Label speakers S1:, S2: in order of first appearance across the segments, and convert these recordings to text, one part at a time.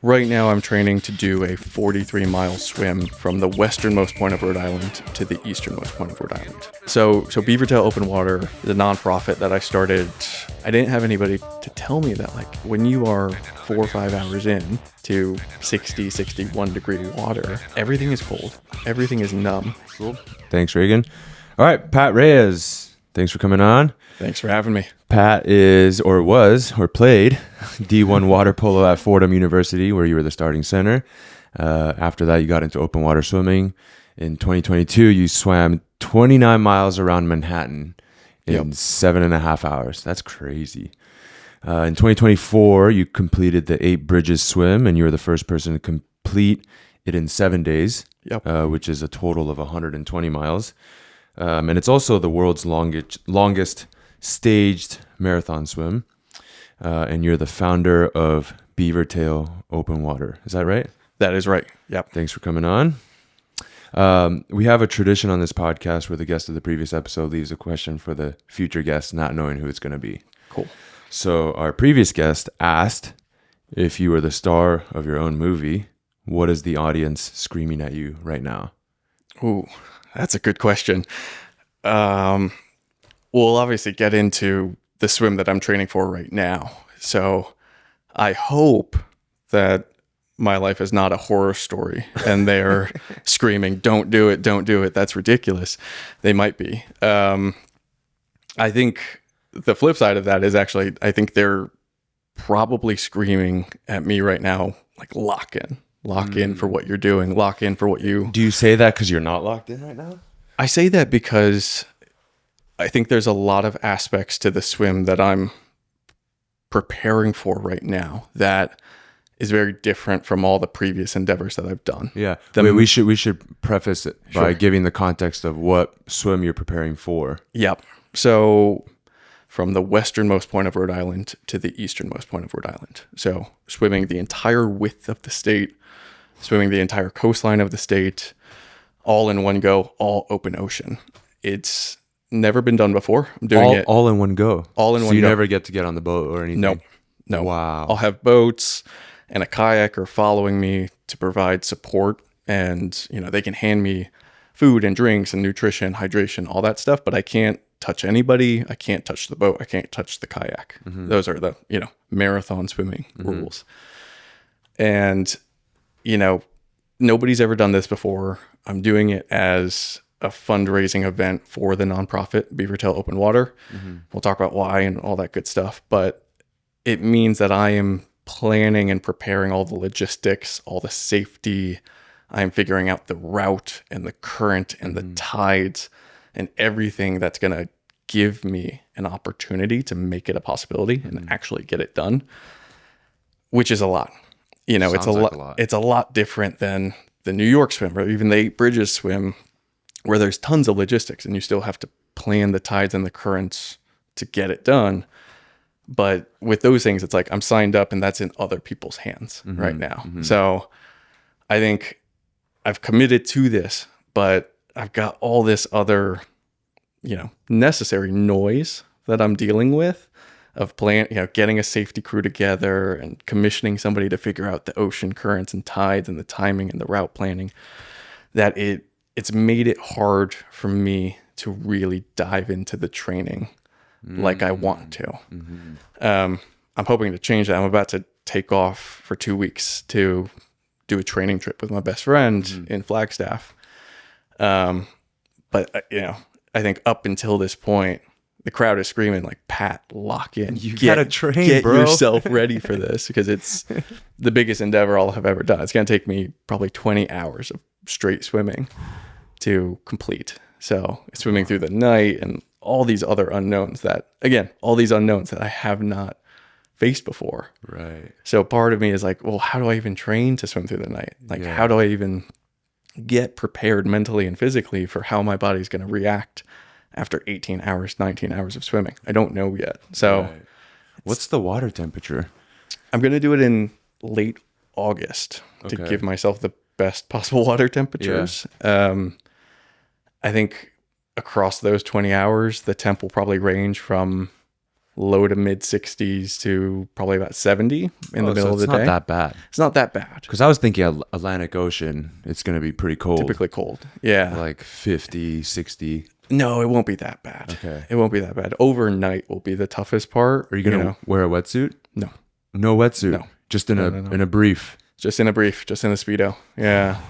S1: Right now, I'm training to do a 43-mile swim from the westernmost point of Rhode Island to the easternmost point of Rhode Island. So Beavertail Open Water, the nonprofit that I started, I didn't have anybody to tell me that, like, when you are 4 or 5 hours in to 60, 61 degree water, everything is cold. Everything is numb.
S2: Cool. Thanks, Reagan. All right, Pat Reyes. Thanks for coming on.
S1: Thanks for having me.
S2: Pat played D1 water polo at Fordham University, where you were the starting center. After that, you got into open water swimming. In 2022, you swam 29 miles around Manhattan in 7.5 hours. That's crazy. In 2024, you completed the 8 Bridges swim, and you were the first person to complete it in 7 days, which is a total of 120 miles. And it's also the world's longest staged marathon swim. And you're the founder of Beavertail Open Water. Is that right?
S1: That is right. Yep.
S2: Thanks for coming on. We have a tradition on this podcast where the guest of the previous episode leaves a question for the future guest, not knowing who it's going to be.
S1: Cool.
S2: So our previous guest asked, if you were the star of your own movie, what is the audience screaming at you right now?
S1: Ooh, that's a good question. We'll obviously get into the swim that I'm training for right now. So I hope that my life is not a horror story and they're screaming, don't do it, don't do it. That's ridiculous. They might be. I think the flip side of that is actually, I think they're probably screaming at me right now, like lock in for what you're doing, lock in for what you...
S2: Do you say that because you're not locked in right now?
S1: I say that because I think there's a lot of aspects to the swim that I'm preparing for right now that is very different from all the previous endeavors that I've done.
S2: Yeah. We should preface it by giving the context of what swim you're preparing for.
S1: Yep. So from the westernmost point of Rhode Island to the easternmost point of Rhode Island. So swimming the entire width of the state, swimming the entire coastline of the state, all in one go, all open ocean. It's never been done before. I'm doing it
S2: all in one go.
S1: All in one go.
S2: So you never get to get on the boat or anything?
S1: No.
S2: Wow.
S1: I'll have boats and a kayaker following me to provide support, and they can hand me food and drinks and nutrition, hydration, all that stuff, but I can't touch anybody. I can't touch the boat. I can't touch the kayak. Mm-hmm. Those are the, marathon swimming rules. And, nobody's ever done this before. I'm doing it as a fundraising event for the nonprofit Beavertail Open Water. Mm-hmm. We'll talk about why and all that good stuff, but it means that I am planning and preparing all the logistics, all the safety. I'm figuring out the route and the current and the tides and everything that's going to give me an opportunity to make it a possibility and actually get it done, which is a lot. It's a lot. It's a lot different than the New York swim or even the 8 Bridges swim, where there's tons of logistics and you still have to plan the tides and the currents to get it done. But with those things, it's like I'm signed up and that's in other people's hands right now. Mm-hmm. So I think I've committed to this, but I've got all this other, necessary noise that I'm dealing with of getting a safety crew together and commissioning somebody to figure out the ocean currents and tides and the timing and the route planning, that it's made it hard for me to really dive into the training like I want to. Mm-hmm. I'm hoping to change that. I'm about to take off for 2 weeks to do a training trip with my best friend in Flagstaff. But I think up until this point, the crowd is screaming like, Pat, lock in.
S2: You gotta train, bro.
S1: Get yourself ready for this, because it's the biggest endeavor I'll have ever done. It's going to take me probably 20 hours of straight swimming to complete. So swimming through the night and all these other unknowns that I have not faced before.
S2: Right.
S1: So part of me is like, well, how do I even train to swim through the night? Like, how do I even get prepared mentally and physically for how my body's going to react after 18 hours, 19 hours of swimming? I don't know yet. So
S2: what's the water temperature?
S1: I'm going to do it in late August to give myself the best possible water temperatures. I think across those 20 hours, the temp will probably range from low to mid 60s to probably about 70 in the middle of the day.
S2: It's not that bad.
S1: It's not that bad.
S2: Because I was thinking Atlantic Ocean, it's going to be pretty cold.
S1: Typically cold. Yeah.
S2: Like 50, 60.
S1: No, it won't be that bad.
S2: Okay.
S1: It won't be that bad. Overnight will be the toughest part.
S2: Are you going to wear a wetsuit?
S1: No.
S2: No wetsuit?
S1: No.
S2: Just in a brief?
S1: Just in a Speedo. Yeah.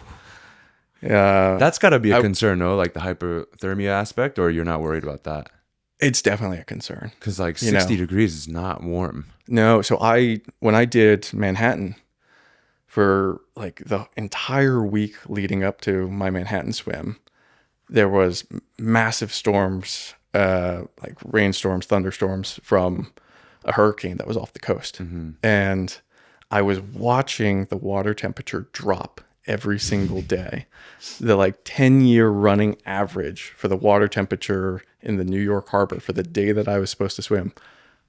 S1: Yeah.
S2: That's got to be a concern, no? Like the hypothermia aspect, or you're not worried about that?
S1: It's definitely a concern.
S2: Because like 60 degrees is not warm.
S1: No. So when I did Manhattan for like the entire week leading up to my Manhattan swim, there was massive storms, like rainstorms, thunderstorms from a hurricane that was off the coast. And I was watching the water temperature drop every single day. The like 10-year running average for the water temperature in the New York harbor for the day that I was supposed to swim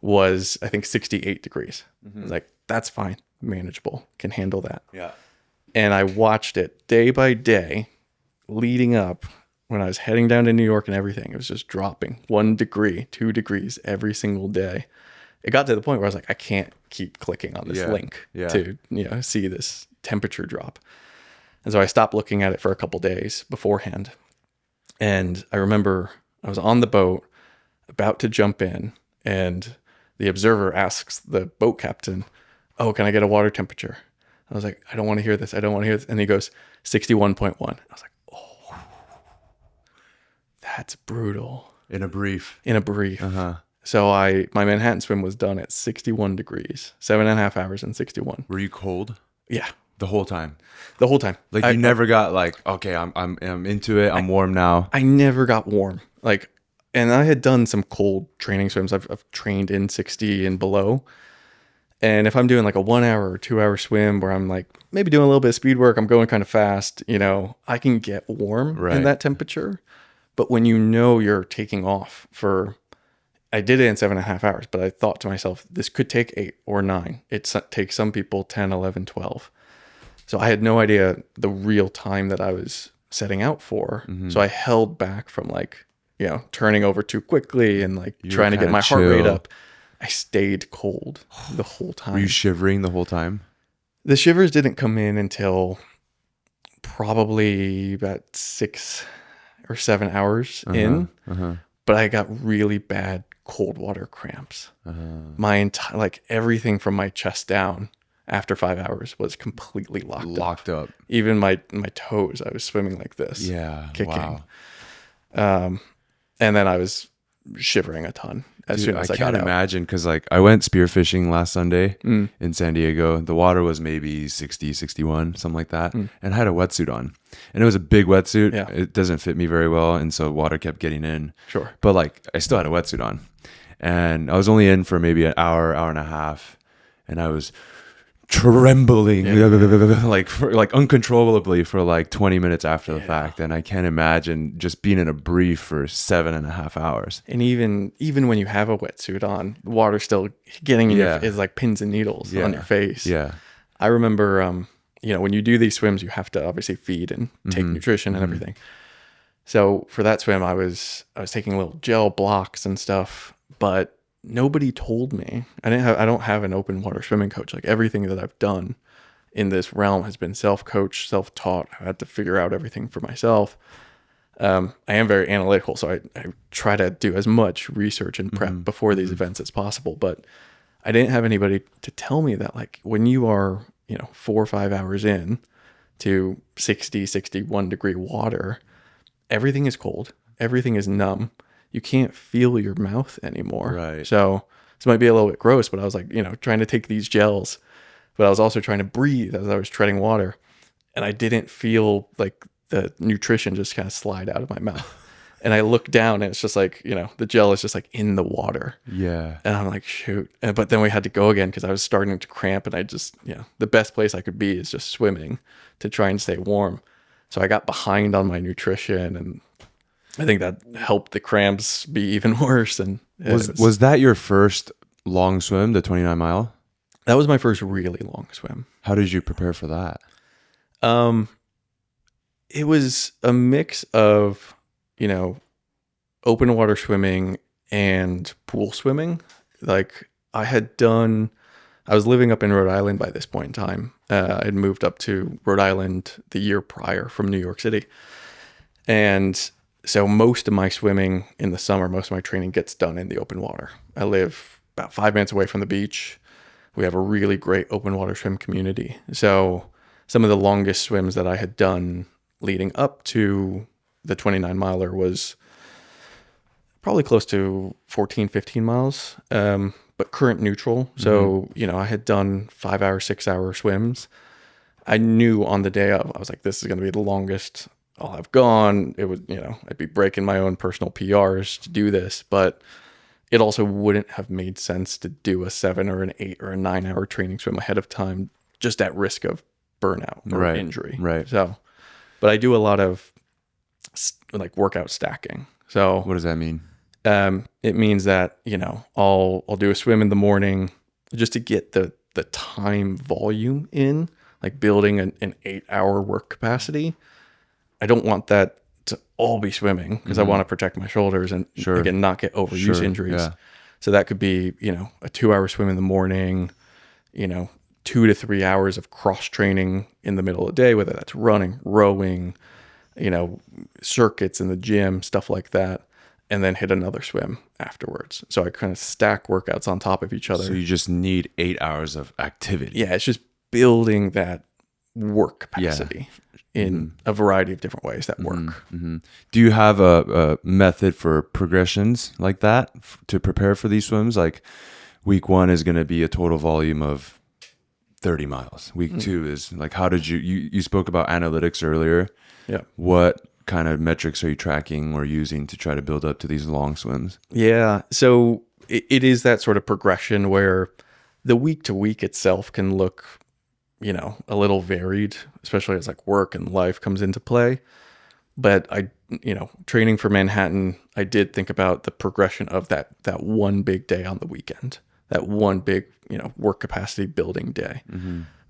S1: was, I think, 68 degrees. I was like, that's fine, manageable, can handle that.
S2: Yeah.
S1: And I watched it day by day leading up when I was heading down to New York and everything. It was just dropping 1 degree, 2 degrees every single day. It got to the point where I was like, I can't keep clicking on this link to, see this temperature drop. And so I stopped looking at it for a couple days beforehand. And I remember I was on the boat about to jump in, and the observer asks the boat captain, "Oh, can I get a water temperature?" I was like, I don't want to hear this. And he goes, 61.1. I was like, oh, that's brutal.
S2: In a brief.
S1: Uh-huh. So my Manhattan swim was done at 61 degrees, 7.5 hours and 61.
S2: Were you cold?
S1: Yeah.
S2: The whole time?
S1: The whole time.
S2: Like you never got like, okay, I'm into it. I'm warm now.
S1: I never got warm. Like, and I had done some cold training swims. I've trained in 60 and below. And if I'm doing like a 1 hour or 2 hour swim where I'm like maybe doing a little bit of speed work, I'm going kind of fast, I can get warm in that temperature. But when you're taking off I did it in 7.5 hours, but I thought to myself, this could take 8 or 9. It takes some people 10, 11, 12. So I had no idea the real time that I was setting out for. So I held back from like, turning over too quickly and like trying to get my heart rate up. I stayed cold the whole time.
S2: Were you shivering the whole time?
S1: The shivers didn't come in until probably about 6 or 7 hours in. But I got really bad cold water cramps. My entire, like everything from my chest down after 5 hours was completely locked up. Even my toes, I was swimming like this.
S2: Yeah.
S1: Kicking. Wow. And then I was shivering a ton as soon as I got out.
S2: I can't imagine, because like I went spearfishing last Sunday in San Diego. The water was maybe 60, 61, something like that. And I had a wetsuit on. And it was a big wetsuit. Yeah. It doesn't fit me very well. And so water kept getting in.
S1: Sure.
S2: But like I still had a wetsuit on. And I was only in for maybe an hour, hour and a half. And I was trembling like uncontrollably for like 20 minutes after the fact. And I can't imagine just being in a brief for 7.5 hours.
S1: And even when you have a wetsuit on, the water's still getting in is like pins and needles on your face.
S2: Yeah.
S1: I remember when you do these swims, you have to obviously feed and take nutrition and everything. So for that swim, I was taking little gel blocks and stuff, but nobody told me. I don't have an open water swimming coach. Like everything that I've done in this realm has been self-coached, self-taught. I had to figure out everything for myself. I am very analytical, so I try to do as much research and prep before these events as possible. But I didn't have anybody to tell me that, like, when you are 4 or 5 hours in to 60, 61 degree water, everything is cold, everything is numb. You can't feel your mouth anymore.
S2: Right.
S1: So this might be a little bit gross, but I was like, trying to take these gels, but I was also trying to breathe as I was treading water. And I didn't feel like the nutrition just kind of slide out of my mouth. And I look down and it's just like, the gel is just like in the water.
S2: Yeah.
S1: And I'm like, shoot. But then we had to go again because I was starting to cramp, and I just, the best place I could be is just swimming to try and stay warm. So I got behind on my nutrition, and I think that helped the cramps be even worse. And
S2: was that your first long swim, the 29 mile?
S1: That was my first really long swim.
S2: How did you prepare for that?
S1: It was a mix of, open water swimming and pool swimming. Like I was living up in Rhode Island by this point in time. I'd moved up to Rhode Island the year prior from New York City. And so most of my swimming in the summer, most of my training gets done in the open water. I live about 5 minutes away from the beach. We have a really great open water swim community. So some of the longest swims that I had done leading up to the 29 miler was probably close to 14, 15 miles, but current neutral. So, I had done 5 hour, 6 hour swims. I knew on the day of, I was like, this is going to be the longest I'll have gone. It would, I'd be breaking my own personal PRs to do this, but it also wouldn't have made sense to do a 7 or an 8 or a 9 hour training swim ahead of time, just at risk of burnout or injury.
S2: Right.
S1: So, but I do a lot of like workout stacking. So
S2: what does that mean?
S1: It means that, I'll do a swim in the morning just to get the time volume in, like building an 8 hour work capacity. I don't want that to all be swimming because I want to protect my shoulders and again, not get overuse injuries. Yeah. So that could be, a 2 hour swim in the morning, 2 to 3 hours of cross training in the middle of the day, whether that's running, rowing, circuits in the gym, stuff like that. And then hit another swim afterwards. So I kind of stack workouts on top of each other.
S2: So you just need 8 hours of activity.
S1: Yeah, it's just building that work capacity in a variety of different ways that work.
S2: Do you have a method for progressions like that to prepare for these swims? Like week 1 is going to be a total volume of 30 miles. Week 2 is like, how did you spoke about analytics earlier.
S1: Yeah.
S2: What kind of metrics are you tracking or using to try to build up to these long swims?
S1: Yeah. So it is that sort of progression where the week to week itself can look, a little varied, especially as like work and life comes into play. But training for Manhattan, I did think about the progression of that one big day on the weekend, that one big, work capacity building day,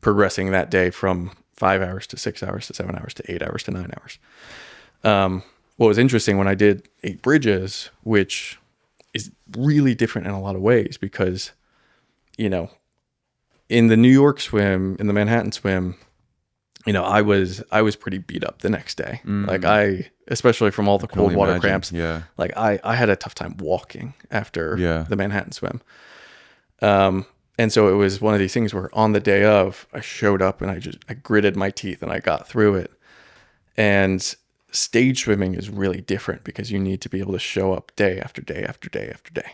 S1: progressing that day from 5 hours to 6 hours to 7 hours to 8 hours to 9 hours. What was interesting when I did 8 bridges, which is really different in a lot of ways because, in the New York swim, in the Manhattan swim, I was pretty beat up the next day. Like especially from all the cold water cramps.
S2: Yeah.
S1: Like I had a tough time walking after the Manhattan swim. And so it was one of these things where on the day of, I showed up and I gritted my teeth and I got through it. And stage swimming is really different because you need to be able to show up day after day after day after day.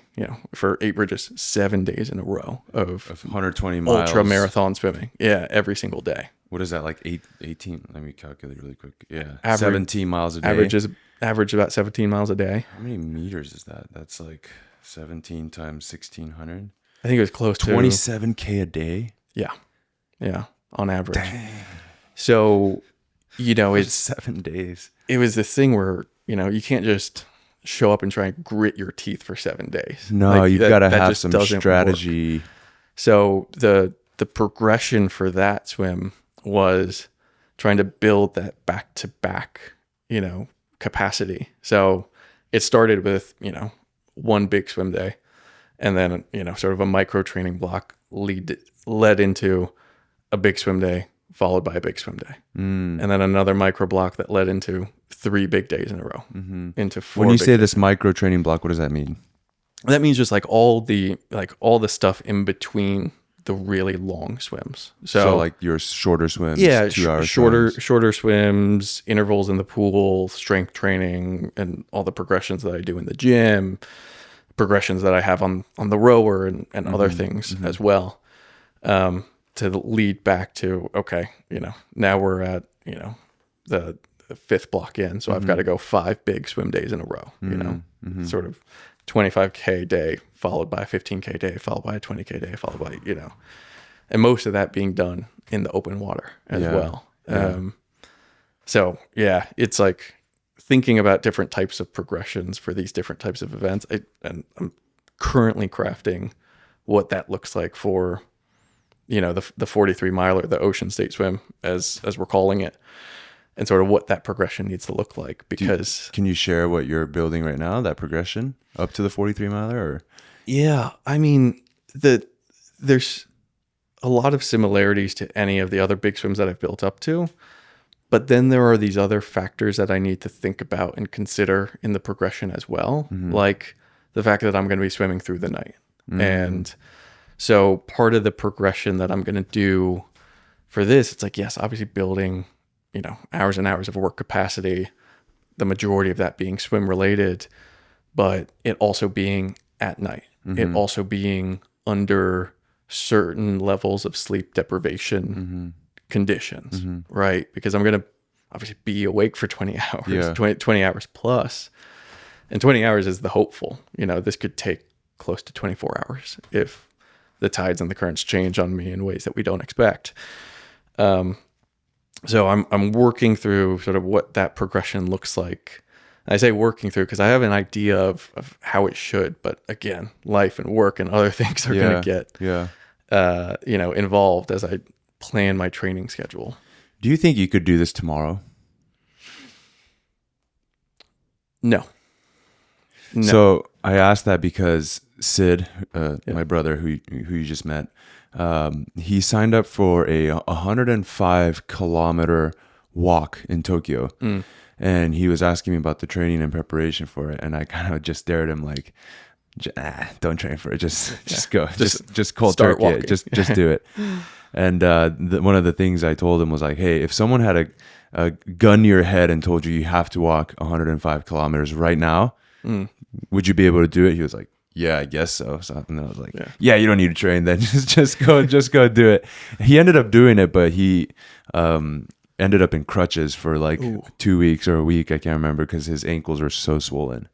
S1: For 8 bridges, 7 days in a row of
S2: 120 miles
S1: ultra marathon swimming. Yeah, every single day.
S2: What is that, like 18? Let me calculate really quick. Yeah, 17 miles a day.
S1: Average about 17 miles a day.
S2: How many meters is that? That's like 17 times 1,600.
S1: I think it was close to
S2: 27K a day.
S1: Yeah, on average.
S2: Dang.
S1: So, it's
S2: 7 days.
S1: It was this thing where, you can't just show up and try and grit your teeth for 7 days.
S2: No, you've got to have some strategy.
S1: Work. So the progression for that swim was trying to build that back-to-back, capacity. So it started with, one big swim day and then, sort of a micro training block led into a big swim day followed by a big swim day. And then another micro block that led into 3 big days in a row, into 4.
S2: When you say this micro training block, what does that mean?
S1: That means just like all the stuff in between the really long swims. So
S2: like your shorter swims,
S1: 2 hours shorter swims, intervals in the pool, strength training, and all the progressions that I do in the gym, progressions that I have on the rower and other things as well. To lead back to, okay, now we're at, the 5th block in. So I've got to go 5 big swim days in a row, sort of 25K day, followed by a 15K day, followed by a 20K day, followed by, and most of that being done in the open water as well. So yeah, it's like thinking about different types of progressions for these different types of events. And I'm currently crafting what that looks like for, the 43 miler, the Ocean State Swim, as we're calling it, and sort of what that progression needs to look like. Because
S2: can you share what you're building right now, that progression up to the 43 miler? Or
S1: Yeah, I mean, there's a lot of similarities to any of the other big swims that I've built up to, but then there are these other factors that I need to think about and consider in the progression as well, like the fact that I'm going to be swimming through the night. And so part of the progression that I'm going to do for this, it's like, yes, obviously building, hours and hours of work capacity, the majority of that being swim related, but it also being at night, it also being under certain levels of sleep deprivation conditions, right? Because I'm going to obviously be awake for 20 hours, 20 hours plus. And 20 hours is the hopeful. This could take close to 24 hours if the tides and the currents change on me in ways that we don't expect. So I'm working through sort of what that progression looks like. I say working through because I have an idea of how it should, but again, life and work and other things are going to get involved as I plan my training schedule.
S2: Do you think you could do this tomorrow?
S1: No.
S2: So I asked that because Sid, my brother, who you just met, he signed up for a 105-kilometer walk in Tokyo. And he was asking me about the training and preparation for it. And I kind of just stared at him like, don't train for it. Just go. Just cold turkey it. Just do it. And one of the things I told him was like, hey, if someone had a gun to your head and told you have to walk 105 kilometers right now, would you be able to do it? He was like, yeah, I guess so. And then I was like, yeah, you don't need to train then. just go do it. He ended up doing it, but he ended up in crutches for like 2 weeks or a week. I can't remember because his ankles were so swollen.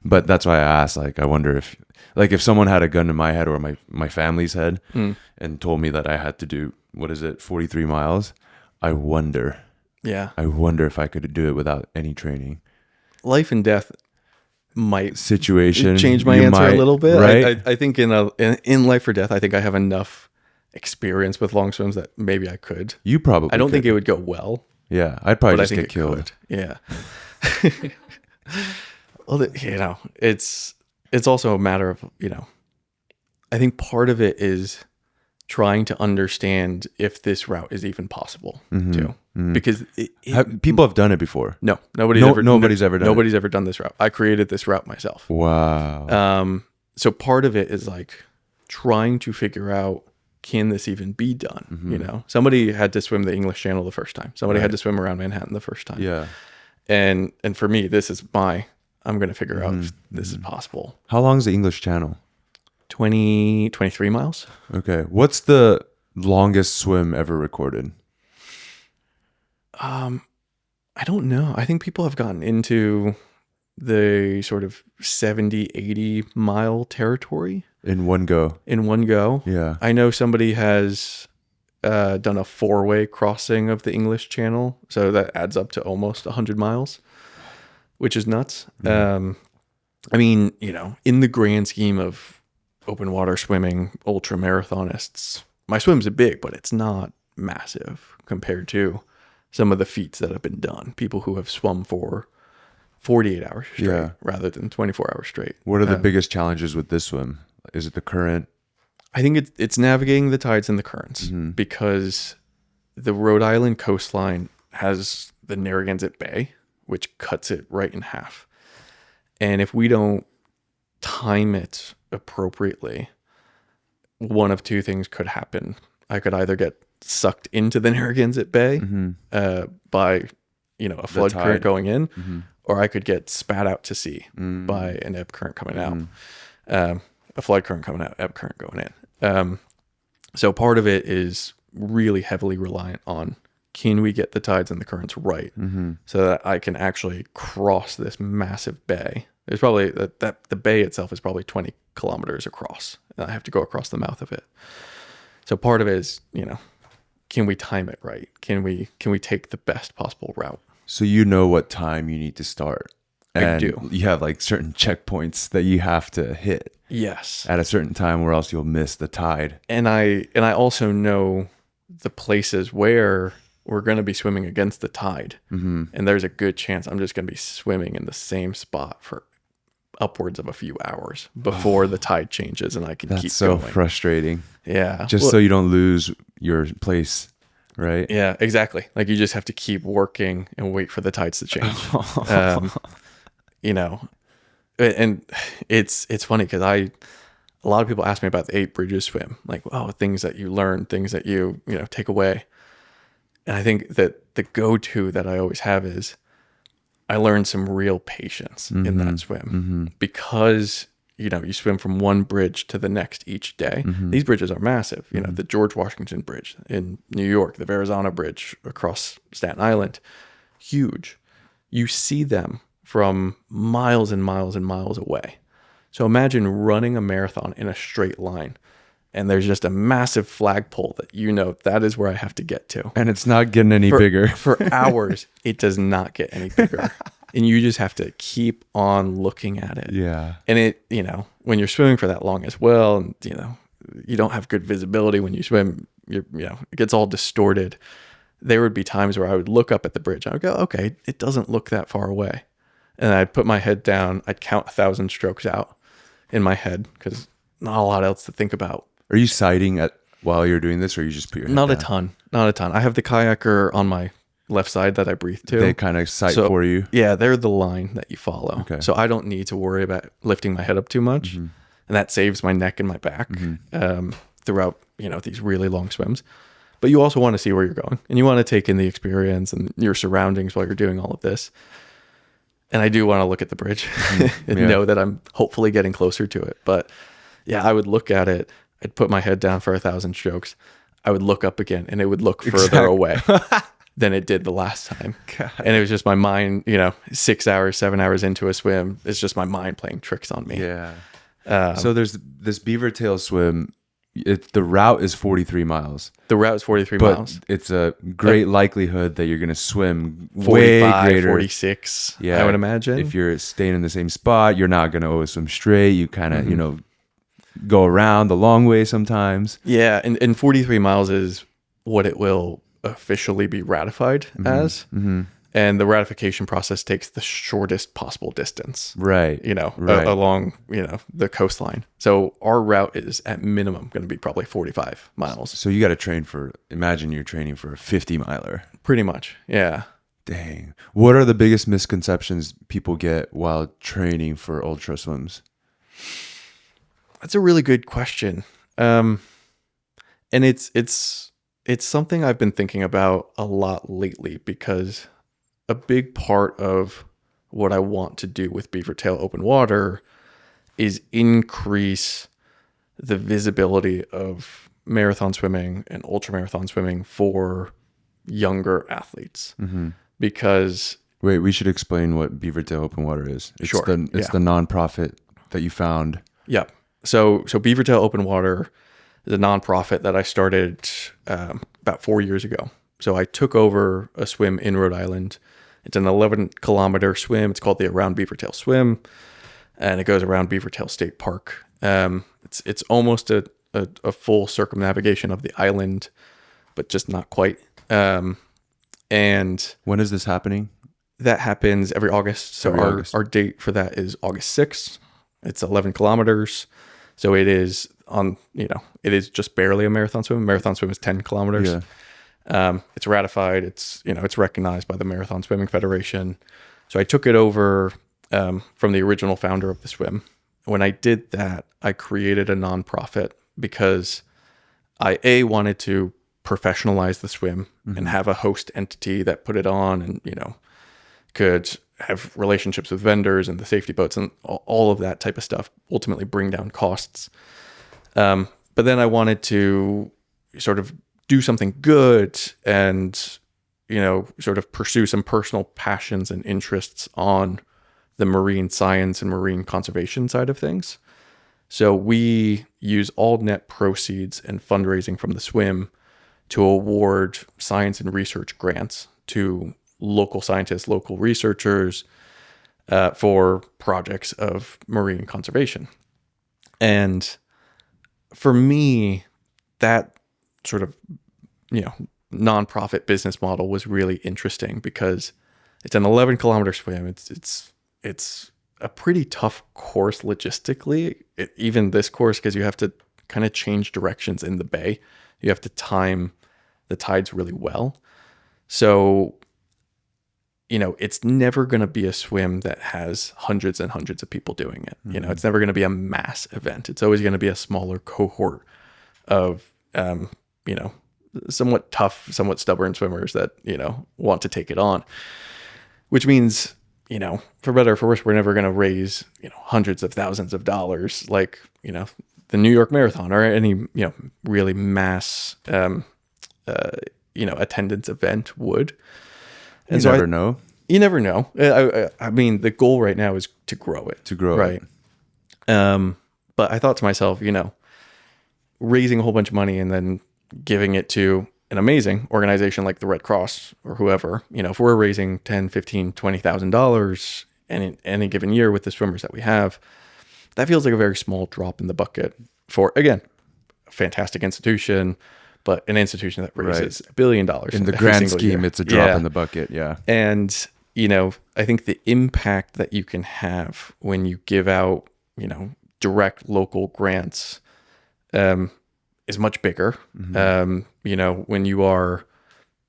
S2: But that's why I asked, like, I wonder if someone had a gun in my head or my family's head and told me that I had to do, 43 miles. I wonder if I could do it without any training.
S1: Life and death might
S2: situation
S1: change my answer a little bit.
S2: Right?
S1: I think in life or death, I think I have enough experience with long swims that maybe I could.
S2: You probably
S1: I don't
S2: could.
S1: think it would go well.
S2: Yeah, I'd probably just get killed.
S1: Yeah. Well, it's also a matter of, I think part of it is trying to understand if this route is even possible too. Because
S2: people have done it before.
S1: No, nobody's ever done this route. I created this route myself.
S2: Wow.
S1: So part of it is like trying to figure out, can this even be done? Somebody had to swim the English Channel the first time. Somebody had to swim around Manhattan the first time.
S2: Yeah.
S1: And for me, I'm going to figure out if this is possible.
S2: How long is the English Channel?
S1: 23 miles.
S2: Okay. What's the longest swim ever recorded?
S1: I don't know. I think people have gotten into the sort of 70, 80 mile territory.
S2: In one go.
S1: Yeah. I know somebody has done a 4-way crossing of the English Channel. So that adds up to almost 100 miles, which is nuts. I mean, in the grand scheme of open water swimming, ultra marathonists, my swim's big, but it's not massive compared to some of the feats that have been done. People who have swum for 48 hours straight rather than 24 hours straight.
S2: What are the biggest challenges with this swim? Is it the current?
S1: I think it's navigating the tides and the currents because the Rhode Island coastline has the Narragansett Bay, which cuts it right in half. And if we don't time it appropriately, one of two things could happen. I could either get sucked into the Narragansett Bay by a flood current going in, or I could get spat out to sea by an ebb current coming out. A flood current coming out, ebb current going in. So part of it is really heavily reliant on, can we get the tides and the currents right so that I can actually cross this massive bay? There's probably that the bay itself is probably 20 kilometers across. And I have to go across the mouth of it. So part of it is, can we time it right? Can we take the best possible route?
S2: So you know what time you need to start.
S1: I do.
S2: You have like certain checkpoints that you have to hit.
S1: Yes.
S2: At a certain time, or else you'll miss the tide.
S1: And I also know the places where we're going to be swimming against the tide. And there's a good chance I'm just going to be swimming in the same spot for upwards of a few hours before the tide changes and I can
S2: That's
S1: keep
S2: so
S1: going.
S2: frustrating.
S1: Yeah.
S2: Just so you don't lose your place, right?
S1: Yeah, exactly. Like you just have to keep working and wait for the tides to change. um, you know, and it's funny because a lot of people ask me about the 8 bridges swim, like, oh, things that you learn, things that you take away. And I think that the go-to that I always have is I learned some real patience in that swim because, you swim from one bridge to the next each day. These bridges are massive. The George Washington Bridge in New York, the Verrazano Bridge across Staten Island, huge. You see them from miles and miles and miles away. So imagine running a marathon in a straight line and there's just a massive flagpole that that is where I have to get to.
S2: And it's not getting any bigger.
S1: For hours, it does not get any bigger. And you just have to keep on looking at it.
S2: Yeah.
S1: And it, when you're swimming for that long as well, and, you don't have good visibility when you swim, it gets all distorted. There would be times where I would look up at the bridge. I would go, okay, it doesn't look that far away. And I'd put my head down. I'd count 1,000 strokes out in my head because not a lot else to think about.
S2: Are you sighting while you're doing this, or you just put your head
S1: down? Not a ton. I have the kayaker on my left side that I breathe to.
S2: They kind of sight for you?
S1: Yeah, they're the line that you follow.
S2: Okay.
S1: So I don't need to worry about lifting my head up too much. And that saves my neck and my back throughout, these really long swims. But you also want to see where you're going. And you want to take in the experience and your surroundings while you're doing all of this. And I do want to look at the bridge and know that I'm hopefully getting closer to it. But yeah, I would look at it. I'd put my head down for 1,000 strokes. I would look up again and it would look further away than it did the last time. God. And it was just my mind, 6 hours, 7 hours into a swim. It's just my mind playing tricks on me.
S2: Yeah. So there's this beaver tail swim. The route is 43 miles.
S1: The route is 43
S2: but
S1: miles.
S2: It's a great likelihood that you're going to swim
S1: 45,
S2: way greater.
S1: 46, I would imagine.
S2: If you're staying in the same spot, you're not going to always swim straight. You kind of, go around the long way sometimes.
S1: Yeah, and 43 miles is what it will officially be ratified as. And the ratification process takes the shortest possible distance.
S2: Right.
S1: Along, the coastline. So our route is at minimum going to be probably 45 miles.
S2: So you got to imagine you're training for a 50 miler.
S1: Pretty much. Yeah.
S2: Dang. What are the biggest misconceptions people get while training for ultra swims?
S1: That's a really good question. And it's something I've been thinking about a lot lately because a big part of what I want to do with Beaver Tail Open Water is increase the visibility of marathon swimming and ultramarathon swimming for younger athletes. Because
S2: wait, we should explain what Beaver Tail Open Water is. It's
S1: sure.
S2: It's the nonprofit that you found.
S1: Yeah. So Beaver Tail Open Water is a nonprofit that I started about 4 years ago. So I took over a swim in Rhode Island. It's an 11-kilometer swim. It's called the Around Beaver Tail Swim, and it goes around Beaver Tail State Park. It's almost a full circumnavigation of the island, but just not quite. And
S2: when is this happening?
S1: That happens every August. So our date for that is August 6th. It's 11 kilometers. So it is it is just barely a marathon swim. Marathon swim is 10 kilometers.
S2: Yeah.
S1: It's ratified. It's recognized by the Marathon Swimming Federation. So I took it over from the original founder of the swim. When I did that, I created a nonprofit because I wanted to professionalize the swim and have a host entity that put it on and could have relationships with vendors and the safety boats and all of that type of stuff, ultimately bring down costs. But then I wanted to sort of do something good and, sort of pursue some personal passions and interests on the marine science and marine conservation side of things. So we use all net proceeds and fundraising from the swim to award science and research grants to local scientists, local researchers for projects of marine conservation. And for me, that sort of, nonprofit business model was really interesting because it's an 11-kilometer swim. It's a pretty tough course logistically. Even this course, because you have to kind of change directions in the bay. You have to time the tides really well. So, it's never going to be a swim that has hundreds and hundreds of people doing it.
S2: Mm-hmm.
S1: It's never going to be a mass event. It's always going to be a smaller cohort of, somewhat tough, somewhat stubborn swimmers that, want to take it on, which means, for better or for worse, we're never going to raise, hundreds of thousands of dollars like, the New York Marathon or any, really mass, attendance event would.
S2: And you never know.
S1: You never know. I mean, the goal right now is to grow it. Right. But I thought to myself, raising a whole bunch of money and then giving it to an amazing organization like the Red Cross or whoever, if we're raising $10, $15, $20,000 in any given year with the swimmers that we have, that feels like a very small drop in the bucket for, again, a fantastic institution, but an institution that raises $1 billion
S2: in the grand scheme.
S1: Year.
S2: It's a drop in the bucket. Yeah.
S1: And, I think the impact that you can have when you give out, direct local grants, is much bigger. Mm-hmm. When you are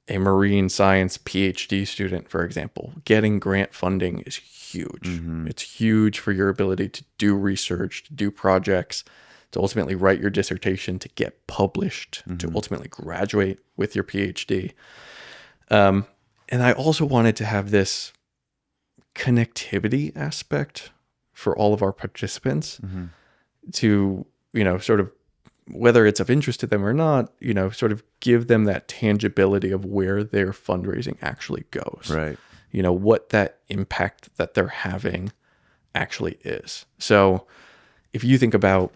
S1: a marine science PhD student, for example, getting grant funding is huge. Mm-hmm. It's huge for your ability to do research, to do projects, to ultimately write your dissertation, to get published, mm-hmm. to ultimately graduate with your PhD. And I also wanted to have this connectivity aspect for all of our participants, mm-hmm. to, sort of, whether it's of interest to them or not, sort of give them that tangibility of where their fundraising actually goes.
S2: Right.
S1: What that impact that they're having actually is. So if you think about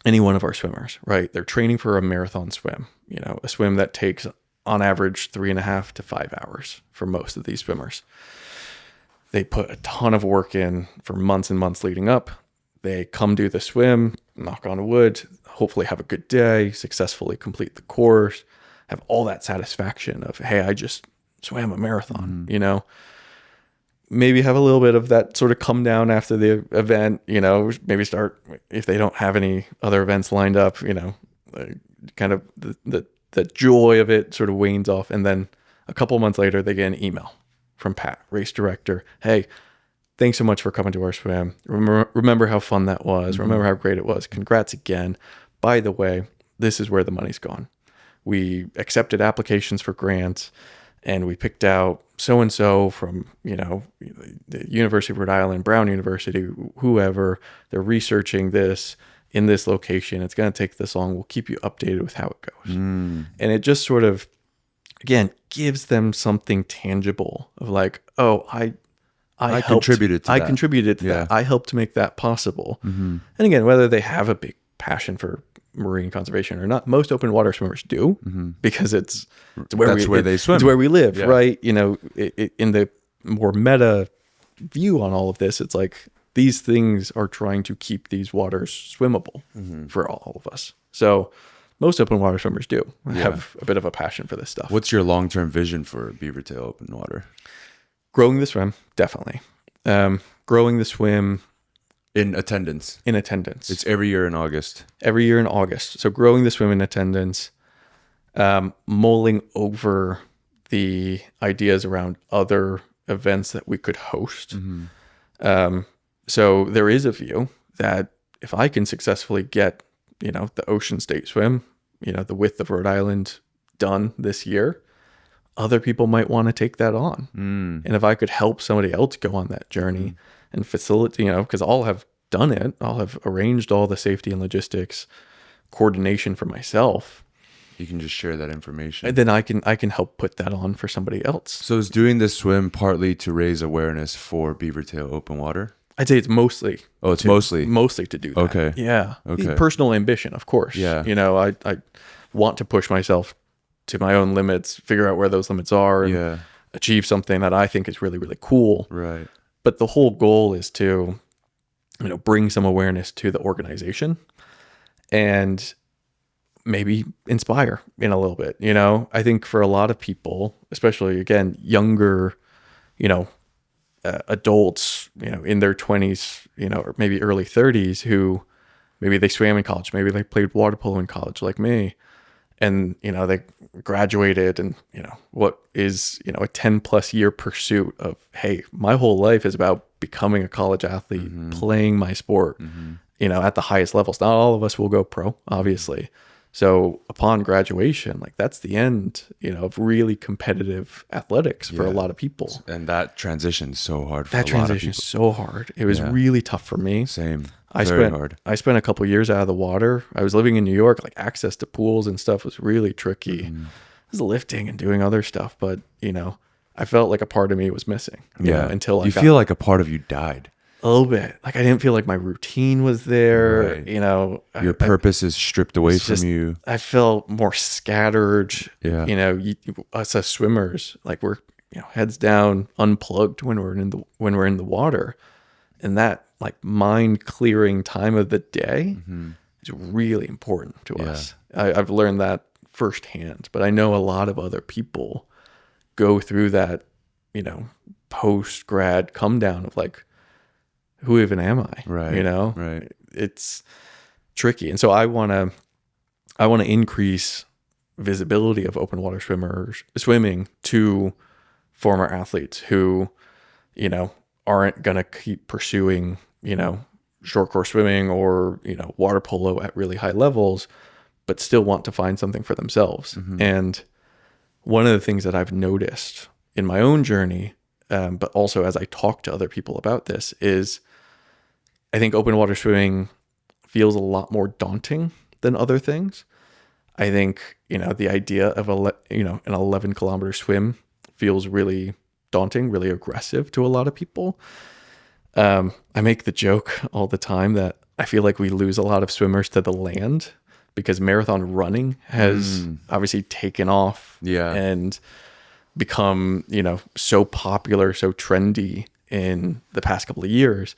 S1: any one of our swimmers, right, they're training for a marathon swim, a swim that takes on average 3.5 to 5 hours for most of these swimmers. They put a ton of work in for months and months leading up. They come do the swim, knock on wood, hopefully have a good day, successfully complete the course, have all that satisfaction of, hey, I just swam a marathon, mm-hmm. Maybe have a little bit of that sort of come down after the event, maybe start, if they don't have any other events lined up, kind of the joy of it sort of wanes off. And then a couple months later, they get an email from Pat, race director. Hey, thanks so much for coming to our swim. Remember how fun that was. Mm-hmm. Remember how great it was. Congrats again. By the way, this is where the money's gone. We accepted applications for grants and we picked out so-and-so from, the University of Rhode Island, Brown University, whoever. They're researching this in this location. It's going to take this long. We'll keep you updated with how it goes. And it just sort of, again, gives them something tangible of like, oh, I contributed to that. I contributed to that. I helped to make that possible. Mm-hmm. And again, whether they have a big passion for marine conservation or not, most open water swimmers do, mm-hmm. because it's where they swim. It's where we live, right? In the more meta view on all of this, it's like these things are trying to keep these waters swimmable, mm-hmm. for all of us. So most open water swimmers do have a bit of a passion for this stuff.
S2: What's your long-term vision for Beavertail Open Water?
S1: Growing the swim, definitely. Growing the swim
S2: in attendance.
S1: It's
S2: every year in August.
S1: So growing the swim in attendance, mulling over the ideas around other events that we could host. Mm-hmm. So there is a view that if I can successfully get, the Ocean State Swim, the width of Rhode Island done this year, other people might want to take that on. And if I could help somebody else go on that journey and facilitate, because I'll have done it, I'll have arranged all the safety and logistics coordination for myself.
S2: You can just share that information.
S1: And then I can help put that on for somebody else.
S2: So is doing this swim partly to raise awareness for Beavertail Open Water?
S1: I'd say it's mostly.
S2: Oh, it's mostly
S1: to do that.
S2: Okay.
S1: Yeah.
S2: Okay.
S1: Personal ambition, of course.
S2: Yeah.
S1: I want to push myself to my own limits, figure out where those limits are, and achieve something that I think is really, really cool.
S2: Right.
S1: But the whole goal is to, bring some awareness to the organization and maybe inspire in a little bit. I think for a lot of people, especially again, younger, adults, in their 20s, or maybe early 30s who maybe they swam in college, maybe they played water polo in college like me, and they graduated, and what is a 10 plus year pursuit of, hey, my whole life is about becoming a college athlete, playing my sport, at the highest levels. Not all of us will go pro, obviously. So upon graduation, like that's the end, of really competitive athletics for a lot of people.
S2: And that transition's so hard for
S1: That
S2: a lot of
S1: transition is
S2: people.
S1: so hard. It was really tough for me.
S2: Same.
S1: I spent a couple years out of the water. I was living in New York, like access to pools and stuff was really tricky. I was lifting and doing other stuff, but I felt like a part of me was missing. Until
S2: you feel like a part of you died.
S1: A little bit. Like I didn't feel like my routine was there.
S2: Right.
S1: Your
S2: purpose is stripped away from you.
S1: I felt more scattered.
S2: Yeah.
S1: Us as swimmers, like we're heads down, unplugged when we're in the water, and that like mind clearing time of the day is really important to us. I've learned that firsthand, but I know a lot of other people go through that, post grad come down of like, who even am I?
S2: Right. Right.
S1: It's tricky. And so I want to increase visibility of open water swimming to former athletes who, aren't going to keep pursuing, short course swimming or, water polo at really high levels, but still want to find something for themselves. And one of the things that I've noticed in my own journey, but also as I talk to other people about this, is I think open water swimming feels a lot more daunting than other things. I think, the idea of an 11-kilometer swim feels really daunting, really aggressive to a lot of people. I make the joke all the time that I feel like we lose a lot of swimmers to the land because marathon running has obviously taken off and become, so popular, so trendy in the past couple of years.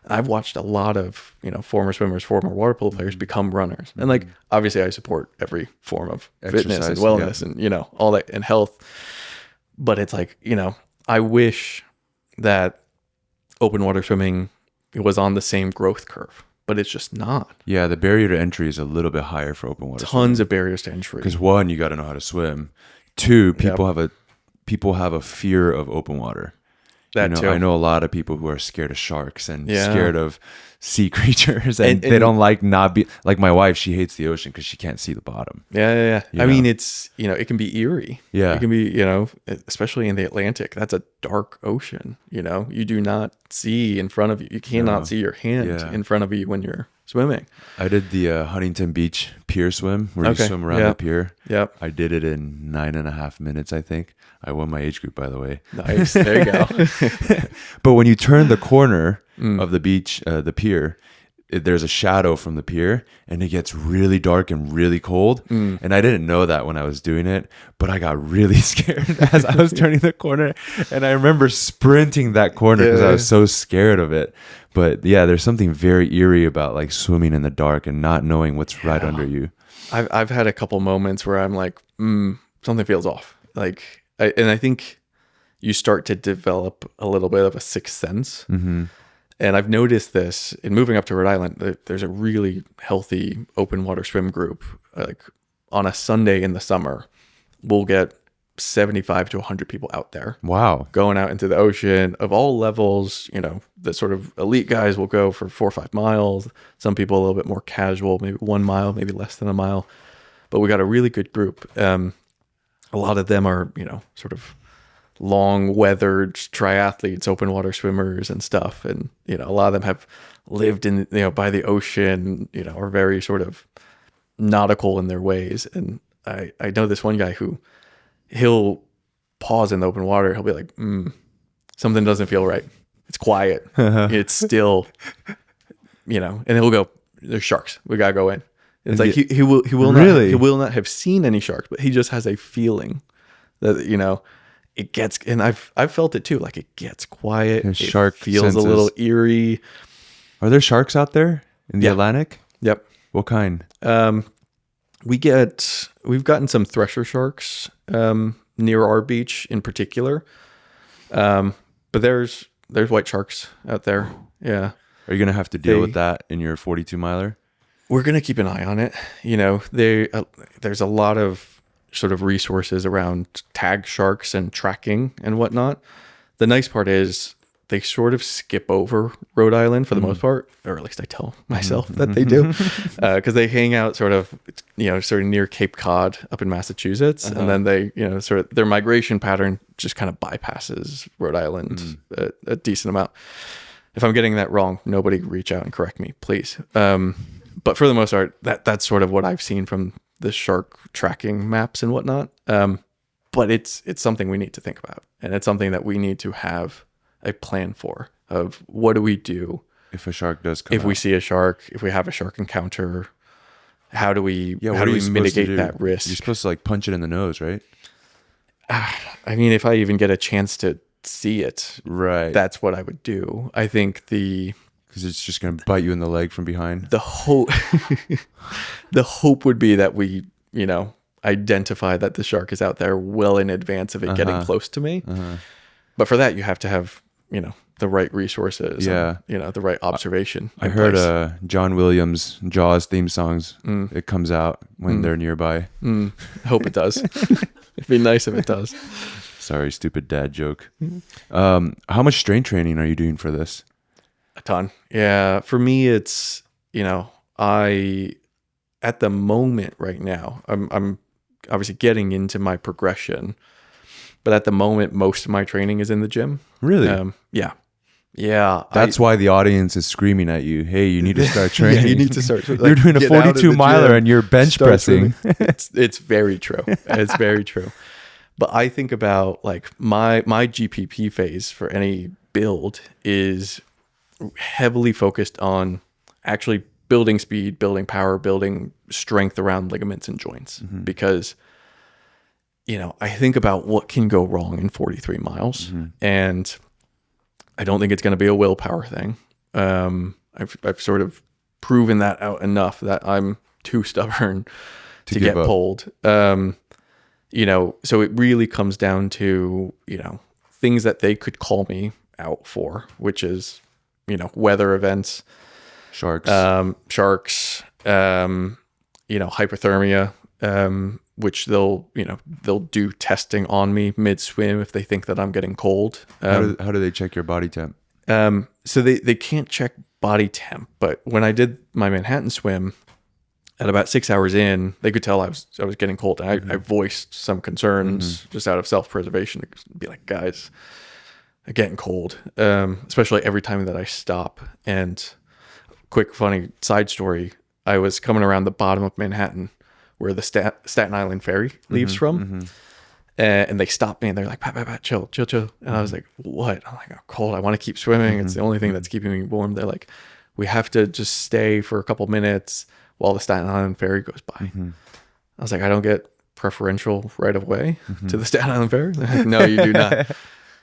S1: I've watched a lot of, former swimmers, former water polo players become runners. And like, obviously I support every form of fitness and wellness and, all that and health. But it's like, I wish that open water swimming was on the same growth curve, but it's just not.
S2: Yeah. The barrier to entry is a little bit higher for open water.
S1: Tons of barriers to entry.
S2: Because one, you got to know how to swim. Two, people have a fear of open water.
S1: That too.
S2: I know a lot of people who are scared of sharks and scared of sea creatures, and they don't like like my wife. She hates the ocean because she can't see the bottom.
S1: Yeah. I mean, it's it can be eerie.
S2: Yeah,
S1: it can be especially in the Atlantic. That's a dark ocean. You do not see in front of you. You cannot see your hand in front of you when you're swimming.
S2: I did the Huntington Beach pier swim where you swim around the pier.
S1: Yep.
S2: I did it in 9.5 minutes, I think. I won my age group, by the way.
S1: Nice. There you go.
S2: But when you turn the corner of the beach, the pier, there's a shadow from the pier and it gets really dark and really cold. And I didn't know that when I was doing it, but I got really scared as I was turning the corner. And I remember sprinting that corner because I was so scared of it. But yeah, there's something very eerie about like swimming in the dark and not knowing what's right under you.
S1: I've had a couple moments where I'm like, something feels off. Like, I think you start to develop a little bit of a sixth sense. And I've noticed this in moving up to Rhode Island. There's a really healthy open water swim group. Like on a Sunday in the summer, we'll get 75 to 100 people out there.
S2: Wow.
S1: Going out into the ocean of all levels. The sort of elite guys will go for 4 or 5 miles. Some people a little bit more casual, maybe 1 mile, maybe less than a mile. But we got a really good group. A lot of them are, sort of long weathered triathletes, open water swimmers and stuff. And, a lot of them have lived in, by the ocean, are very sort of nautical in their ways. And I know this one guy who he'll pause in the open water. He'll be like, something doesn't feel right. It's quiet. It's still, and he'll go, there's sharks. We gotta go in. It's like he will not have seen any sharks, but he just has a feeling that it gets, and I've felt it too. Like it gets quiet. It
S2: shark
S1: feels
S2: senses.
S1: a little eerie.
S2: Are there sharks out there in the Atlantic?
S1: Yep.
S2: What kind?
S1: We've gotten some thresher sharks near our beach in particular, but there's there's white sharks out there. Yeah.
S2: Are you going to have to deal with that in your 42 miler?
S1: We're going to keep an eye on it. There's a lot of sort of resources around tag sharks and tracking and whatnot. The nice part is they sort of skip over Rhode Island for the most part, or at least I tell myself that they do, because they hang out sort of near Cape Cod up in Massachusetts, and then they, sort of their migration pattern just kind of bypasses Rhode Island a decent amount. If I'm getting that wrong, nobody reach out and correct me, please. But for the most part, that's sort of what I've seen from the shark tracking maps and whatnot. But it's something we need to think about, and it's something that we need to have a plan for. Of what do we do
S2: if a shark does come
S1: if
S2: out?
S1: We see a shark, if we have a shark encounter? How do we
S2: mitigate
S1: that risk?
S2: You're supposed to like punch it in the nose, right?
S1: I mean, if I even get a chance to see it,
S2: right,
S1: that's what I would do. I think
S2: because it's just going to bite you in the leg from behind.
S1: The hope would be that we, identify that the shark is out there well in advance of it getting close to me. But for that, you have to have, the right resources.
S2: Yeah.
S1: And, the right observation.
S2: I heard John Williams' Jaws theme songs. It comes out when they're nearby.
S1: I hope it does. It'd be nice if it does.
S2: Sorry, stupid dad joke. How much strain training are you doing for this?
S1: A ton. Yeah. For me, it's, at the moment right now, I'm obviously getting into my progression, but at the moment, most of my training is in the gym.
S2: Really?
S1: Yeah. Yeah.
S2: That's why the audience is screaming at you. Hey, you need to start training.
S1: You need to start.
S2: You're doing a 42 miler and you're bench pressing.
S1: It's very true. It's very true. But I think about like my GPP phase for any build is heavily focused on actually building speed, building power, building strength around ligaments and joints. Because, I think about what can go wrong in 43 miles. And I don't think it's going to be a willpower thing. I've sort of proven that out enough that I'm too stubborn to get pulled. So it really comes down to, things that they could call me out for, which is, weather events,
S2: sharks,
S1: hypothermia, which they'll do testing on me mid swim if they think that I'm getting cold.
S2: How do they check your body temp?
S1: So they can't check body temp, but when I did my Manhattan swim, at about 6 hours in, they could tell I was getting cold. And I voiced some concerns just out of self-preservation to be like, guys, I'm getting cold, especially every time that I stop. And quick, funny side story, I was coming around the bottom of Manhattan where the Staten Island ferry leaves from. And they stopped me and they're like, Pat, chill. And I was like, what? I'm like, I'm cold. I want to keep swimming. It's the only thing that's keeping me warm. They're like, we have to just stay for a couple minutes while the Staten Island ferry goes by. I was like, I don't get preferential right of way to the Staten Island ferry. They're like, no, you do not.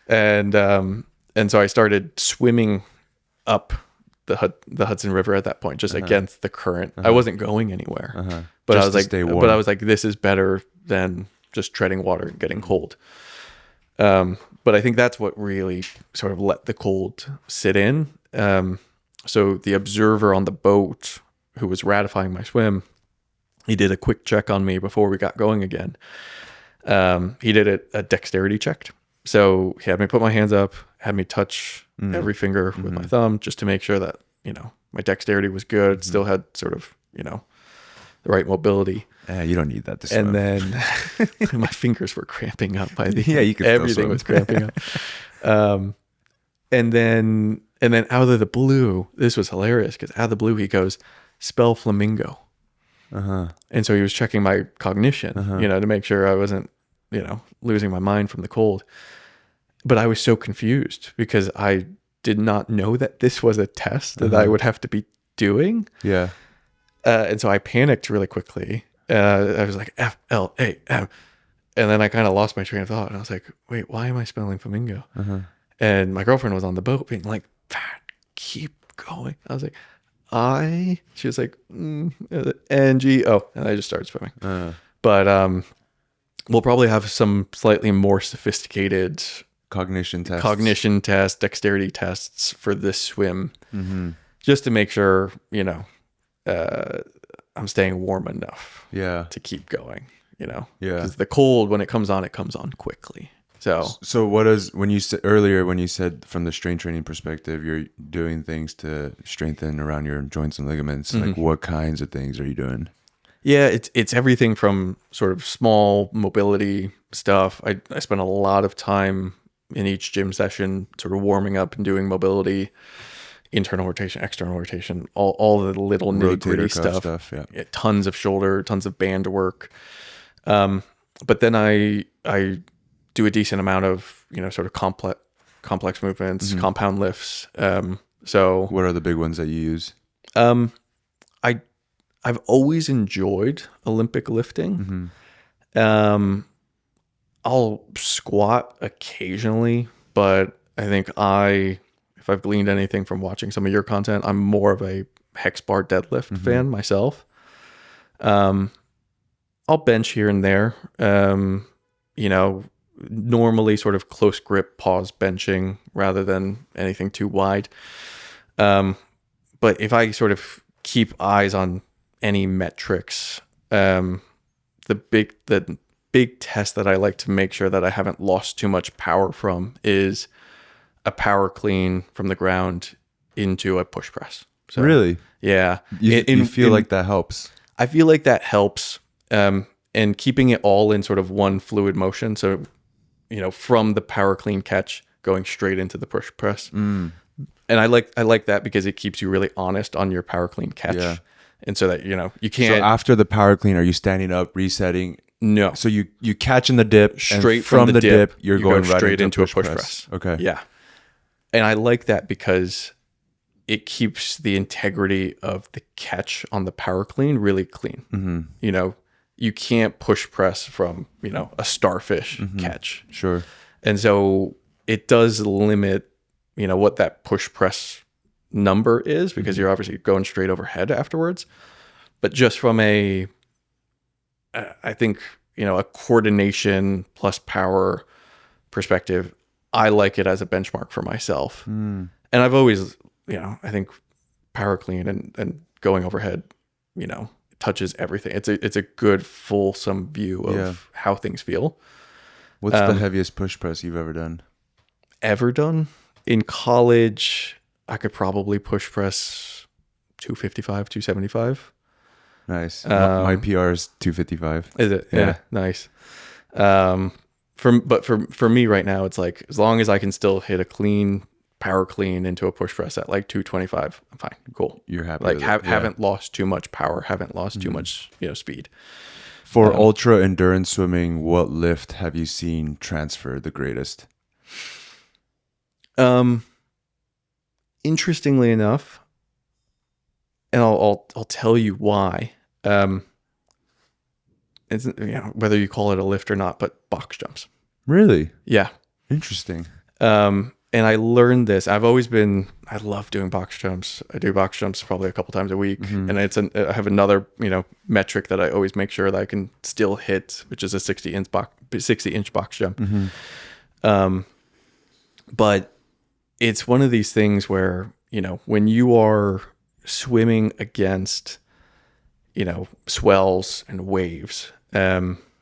S1: And so I started swimming up the Hudson River at that point, just against the current. I wasn't going anywhere, but just I was like, this is better than just treading water and getting cold. But I think that's what really sort of let the cold sit in. So the observer on the boat who was ratifying my swim, he did a quick check on me before we got going again. He did a dexterity check. So he had me put my hands up, had me touch every finger with my thumb just to make sure that, my dexterity was good. Still had sort of, the right mobility.
S2: You don't need that to swim.
S1: And then my fingers were cramping up by the
S2: you could
S1: everything was cramping up. And then out of the blue, this was hilarious because out of the blue he goes, spell flamingo. And so he was checking my cognition, to make sure I wasn't, losing my mind from the cold. But I was so confused because I did not know that this was a test that I would have to be doing.
S2: Yeah.
S1: And so I panicked really quickly. I was like, F-L-A-M. And then I kind of lost my train of thought. And I was like, wait, why am I spelling flamingo? And my girlfriend was on the boat being like, keep going. I was like, she was like, N-G. Oh, and I just started swimming. But we'll probably have some slightly more sophisticated
S2: cognition tests,
S1: dexterity tests for this swim, just to make sure, I'm staying warm enough to keep going, because the cold, when it comes on quickly.
S2: So what is, when you said earlier, when you said from the strength training perspective, you're doing things to strengthen around your joints and ligaments, like what kinds of things are you doing?
S1: Yeah, it's everything from sort of small mobility stuff. I spend a lot of time in each gym session sort of warming up and doing mobility, internal rotation, external rotation, all the little nitty-gritty stuff. Yeah, tons of shoulder, tons of band work. But then I do a decent amount of, sort of complex movements, compound lifts. So
S2: what are the big ones that you use?
S1: I've always enjoyed Olympic lifting. I'll squat occasionally, but I think if I've gleaned anything from watching some of your content, I'm more of a hex bar deadlift fan myself. I'll bench here and there. Normally sort of close grip pause benching rather than anything too wide. But if I sort of keep eyes on any metrics, the big test that I like to make sure that I haven't lost too much power from is a power clean from the ground into a push press. So,
S2: really?
S1: Yeah.
S2: You feel like that helps?
S1: I feel like that helps. And keeping it all in sort of one fluid motion. So, from the power clean catch going straight into the push press. And I like that because it keeps you really honest on your power clean catch. Yeah. And so that, you can't.
S2: So after the power clean, are you standing up, resetting?
S1: No.
S2: So you catch in the dip,
S1: straight
S2: and from the dip, you're going
S1: right straight into
S2: a push press. Okay.
S1: Yeah. And I like that because it keeps the integrity of the catch on the power clean really clean. You can't push press from, a starfish catch.
S2: Sure.
S1: And so it does limit, what that push press number is, because you're obviously going straight overhead afterwards. But just from I think, a coordination plus power perspective, I like it as a benchmark for myself. And I've always, I think power clean and going overhead, touches everything. It's a good fulsome view of how things feel.
S2: What's the heaviest push press you've ever done?
S1: In college, I could probably push press 255, 275.
S2: Nice. My PR is 255.
S1: Is it? Yeah. Nice. For me right now, it's like, as long as I can still hit a clean power clean into a push press at like 225, I'm fine. Cool.
S2: You're happy.
S1: Like haven't lost too much power, haven't lost too much, speed.
S2: For ultra endurance swimming, what lift have you seen transfer the greatest?
S1: Interestingly enough, and I'll tell you why. It's, whether you call it a lift or not, but box jumps.
S2: Really?
S1: Yeah.
S2: Interesting.
S1: And I learned this. I love doing box jumps. I do box jumps probably a couple times a week. And I have another, metric that I always make sure that I can still hit, which is a 60-inch box jump. But it's one of these things where, when you are swimming against, swells and waves,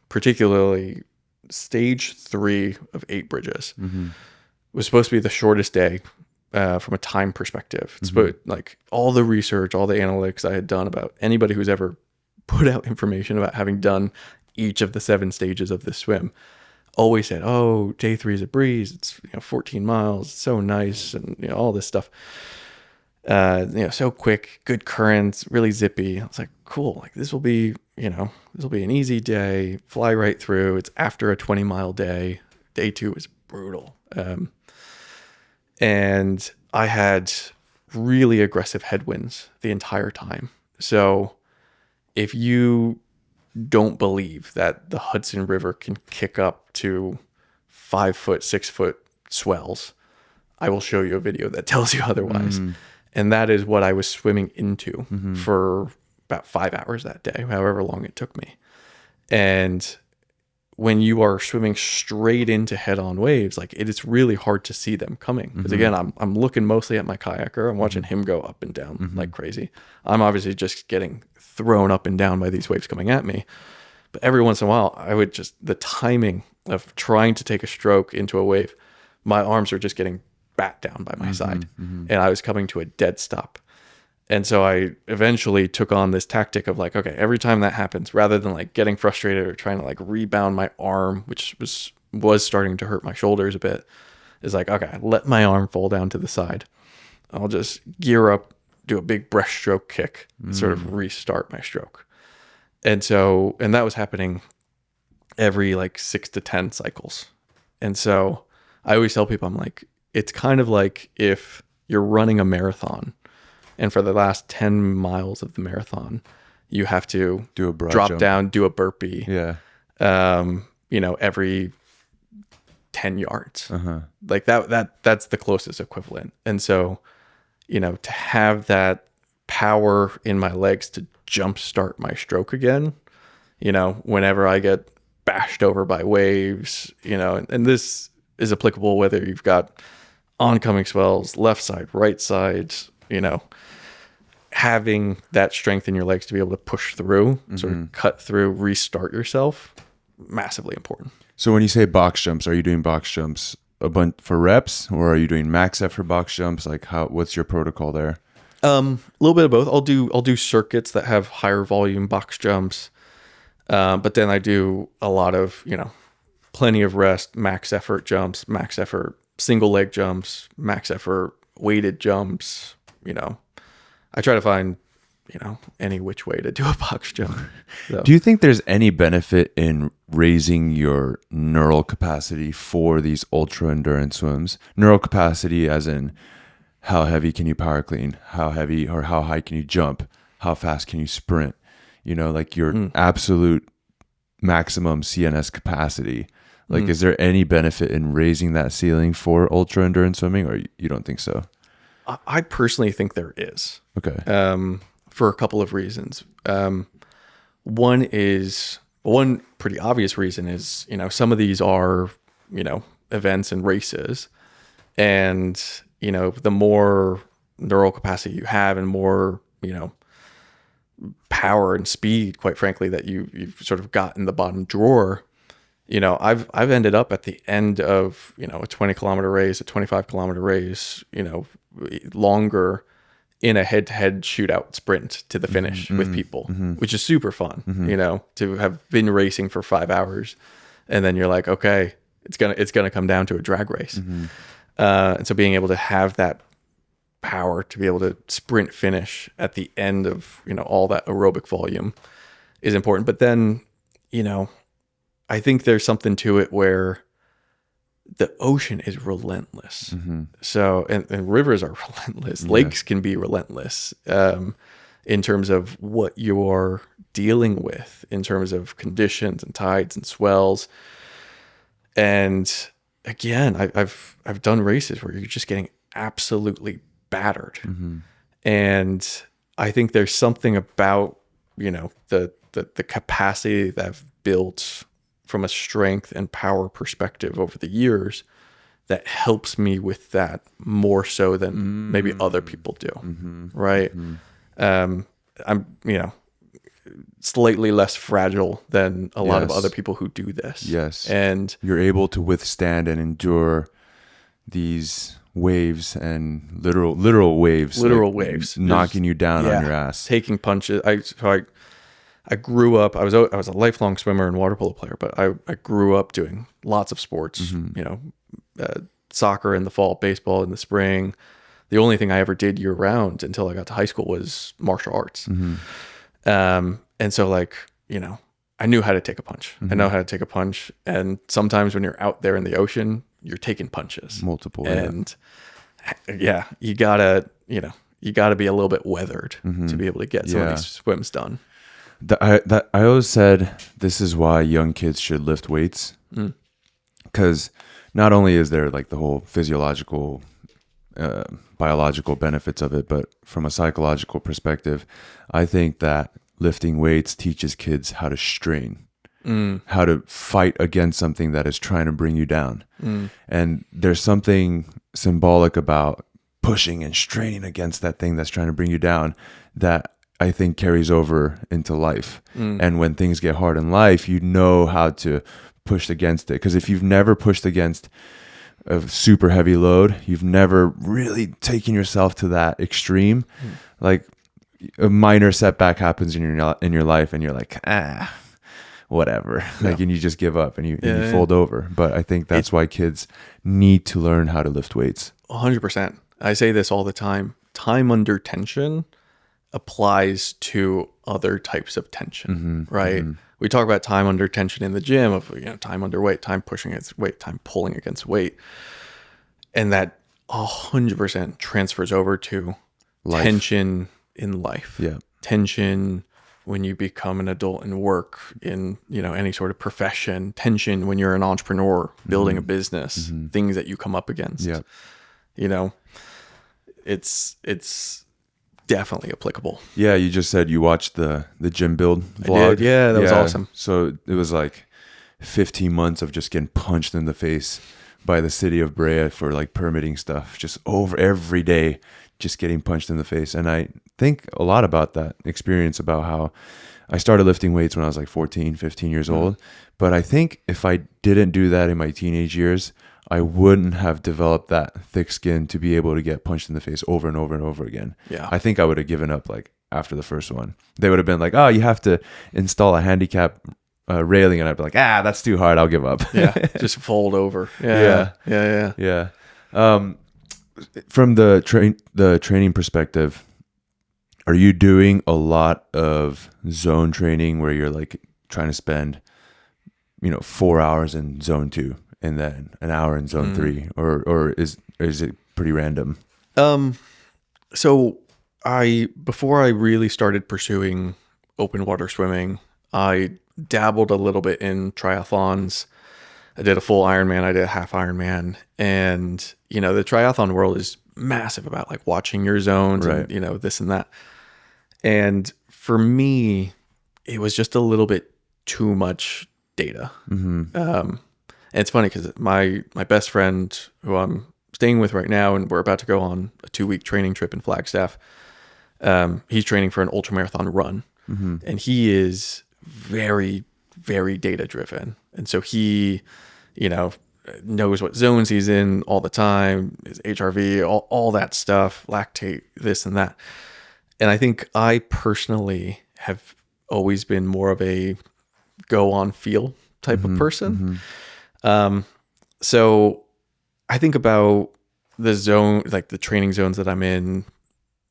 S1: particularly stage 3 of 8 bridges, was supposed to be the shortest day from a time perspective. It's like all the research, all the analytics I had done about anybody who's ever put out information about having done each of the 7 stages of this swim always said, oh, day 3 is a breeze. It's 14 miles. It's so nice. And all this stuff. So quick, good currents, really zippy. I was like, cool. Like this will be an easy day, fly right through. It's after a 20-mile day. Day 2 is brutal. And I had really aggressive headwinds the entire time. So if you don't believe that the Hudson River can kick up to 5-foot, 6-foot swells, I will show you a video that tells you otherwise. And that is what I was swimming into for about 5 hours that day, however long it took me. And when you are swimming straight into head-on waves, like it is really hard to see them coming. Because again, I'm looking mostly at my kayaker. I'm watching him go up and down like crazy. I'm obviously just getting thrown up and down by these waves coming at me. But every once in a while, I would just, the timing of trying to take a stroke into a wave, my arms are just getting bat down by my side. And I was coming to a dead stop. And so I eventually took on this tactic of like, okay, every time that happens, rather than like getting frustrated or trying to like rebound my arm, which was starting to hurt my shoulders a bit, is like, okay, let my arm fall down to the side. I'll just gear up, do a big breaststroke kick, and sort of restart my stroke. And so, and that was happening every like 6 to 10 cycles. And so I always tell people, I'm like, it's kind of like if you're running a marathon, and for the last 10 miles of the marathon, you have to
S2: Do a broad
S1: drop
S2: jump.
S1: down, do a burpee,
S2: Yeah.
S1: every 10 yards. Like that's the closest equivalent. And so, to have that power in my legs to jumpstart my stroke again, whenever I get bashed over by waves, and this is applicable whether you've got oncoming swells, left side, right side, having that strength in your legs to be able to push through, sort of cut through, restart yourself, massively important.
S2: So when you say box jumps, are you doing box jumps a bunch for reps, or are you doing max effort box jumps? Like what's your protocol there?
S1: A little bit of both. I'll do circuits that have higher volume box jumps. But then I do a lot of, plenty of rest, max effort jumps, max effort single leg jumps, max effort weighted jumps, I try to find, any which way to do a box jump. So.
S2: Do you think there's any benefit in raising your neural capacity for these ultra endurance swims? Neural capacity as in how heavy can you power clean? How heavy or how high can you jump? How fast can you sprint? Like your absolute maximum CNS capacity. Like, is there any benefit in raising that ceiling for ultra endurance swimming, or you don't think so?
S1: I personally think there is.
S2: Okay.
S1: For a couple of reasons. One pretty obvious reason is, some of these are, events and races, and, the more neural capacity you have and more, power and speed, quite frankly, that you've sort of got in the bottom drawer, I've ended up at the end of, a 20-kilometer race, a 25-kilometer race, longer, in a head-to-head shootout sprint to the finish with people, which is super fun, to have been racing for 5 hours, and then you're like, okay, it's gonna come down to a drag race. And so being able to have that power to be able to sprint finish at the end of, all that aerobic volume is important. But then, I think there's something to it where the ocean is relentless. So, and rivers are relentless.
S2: Yeah.
S1: Lakes can be relentless in terms of what you're dealing with, in terms of conditions and tides and swells. And again, I've done races where you're just getting absolutely battered. And I think there's something about, the capacity that I've built from a strength and power perspective over the years that helps me with that more so than maybe other people do. Right. I'm, slightly less fragile than a lot of other people who do this.
S2: Yes.
S1: And
S2: you're able to withstand and endure these waves and literal waves,
S1: waves
S2: knocking you down on your ass,
S1: taking punches. I grew up, I was a lifelong swimmer and water polo player, but I grew up doing lots of sports, soccer in the fall, baseball in the spring. The only thing I ever did year round until I got to high school was martial arts. And so I knew how to take a punch. I know how to take a punch. And sometimes when you're out there in the ocean, you're taking punches.
S2: Multiple.
S1: And you gotta be a little bit weathered to be able to get some of these swims done.
S2: I always said this is why young kids should lift weights, because not only is there like the whole physiological, biological benefits of it, but from a psychological perspective, I think that lifting weights teaches kids how to strain. how to fight against something that is trying to bring you down. And there's something symbolic about pushing and straining against that thing that's trying to bring you down that I think carries over into life. And when things get hard in life, you know how to push against it. Because if you've never pushed against a super heavy load, you've never really taken yourself to that extreme. Like a minor setback happens in your life, and you're like, whatever. Like, and you just give up and you fold over. But I think that's why kids need to learn how to lift weights.
S1: 100%. I say this all the time. Time under tension applies to other types of tension, right? We talk about time under tension in the gym of, time under weight, time pushing against weight, time pulling against weight. And that 100% transfers over to tension in life.
S2: Yeah.
S1: Tension when you become an adult and work in, any sort of profession, tension when you're an entrepreneur building a business, things that you come up against.
S2: Yeah.
S1: It's definitely applicable.
S2: Yeah, you just said you watched the gym build vlog.
S1: I did. Yeah, that was awesome.
S2: So it was like 15 months of just getting punched in the face by the city of Brea for like permitting stuff, just over every day, just getting punched in the face. And I think a lot about that experience, about how I started lifting weights when I was like 14, 15 years old. But I think if I didn't do that in my teenage years, I wouldn't have developed that thick skin to be able to get punched in the face over and over and over again.
S1: Yeah.
S2: I think I would have given up like after the first one. They would have been like, oh, you have to install a handicap railing. And I'd be like, that's too hard. I'll give up.
S1: Yeah. Just fold over. Yeah.
S2: From the training perspective, are you doing a lot of zone training where you're like trying to spend, 4 hours in zone 2 and then an hour in zone 3, or is it pretty random?
S1: So before I really started pursuing open water swimming, I dabbled a little bit in triathlons. I did a full Ironman. I did a half Ironman. And, the triathlon world is massive about like watching your zones and, this and that. And for me, it was just a little bit too much data. And it's funny because my best friend, who I'm staying with right now, and we're about to go on a 2-week training trip in Flagstaff, he's training for an ultramarathon run. And he is very, very data driven. And so he, knows what zones he's in all the time, his HRV, all that stuff, lactate, this and that. And I think I personally have always been more of a go on feel type of person. So I think about the zone, like the training zones that I'm in,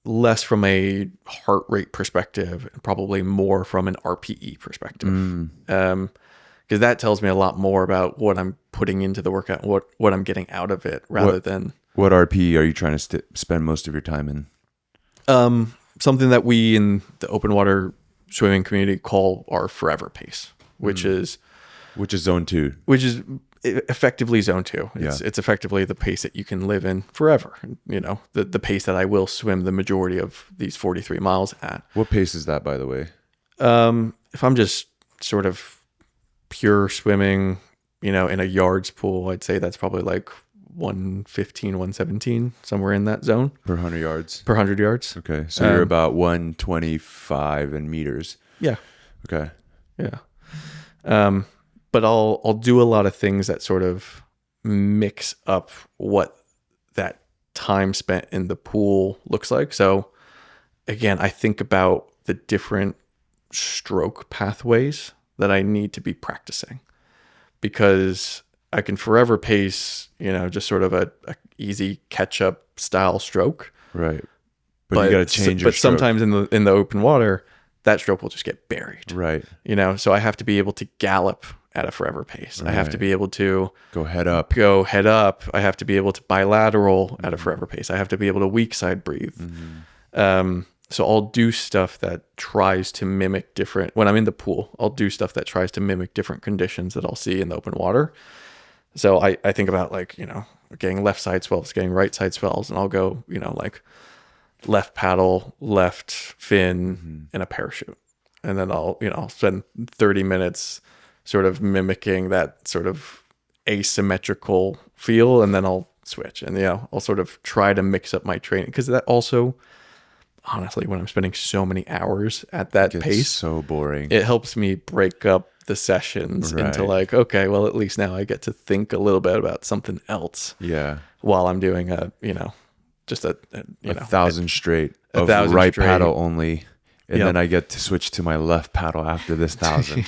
S1: less from a heart rate perspective and probably more from an RPE perspective. Because that tells me a lot more about what I'm putting into the workout, what I'm getting out of it, rather than...
S2: What RPE are you trying to spend most of your time in?
S1: Something that we in the open water swimming community call our forever pace, which is
S2: zone 2.
S1: Which is effectively zone 2. It's effectively the pace that you can live in forever. The pace that I will swim the majority of these 43 miles at. What
S2: pace is that, by the way?
S1: If I'm just sort of pure swimming, in a yards pool, I'd say that's probably like 115, 117, somewhere in that zone.
S2: Per 100 yards?
S1: Per 100 yards.
S2: Okay. So you're about 125 in meters.
S1: Yeah.
S2: Okay.
S1: Yeah. But I'll do a lot of things that sort of mix up what that time spent in the pool looks like. So again, I think about the different stroke pathways that I need to be practicing, because I can forever pace, just sort of a easy catch up style stroke.
S2: Right. But you got to change your
S1: stroke. Sometimes in the open water, that stroke will just get buried.
S2: Right.
S1: So I have to be able to gallop at a forever pace. Right. I have to be able to
S2: go head up.
S1: I have to be able to bilateral at a forever pace. I have to be able to weak side breathe. So I'll do stuff that tries to mimic different, when I'm in the pool, I'll do stuff that tries to mimic different conditions that I'll see in the open water. So I think about like, getting left side swells, getting right side swells, and I'll go, like left paddle, left fin, and a parachute. And then I'll spend 30 minutes sort of mimicking that sort of asymmetrical feel, and then I'll switch, and I'll sort of try to mix up my training, because that also, honestly, when I'm spending so many hours at that
S2: Gets
S1: pace,
S2: so boring.
S1: it helps me break up the sessions into
S2: Right.
S1: like, okay, well, at least now I get to think a little bit about something else
S2: Yeah.
S1: while I'm doing just a
S2: 1,000 straight
S1: a
S2: of
S1: 1,000
S2: right
S1: straight.
S2: paddle only. And
S1: Yep.
S2: then I get to switch to my left paddle after this 1,000.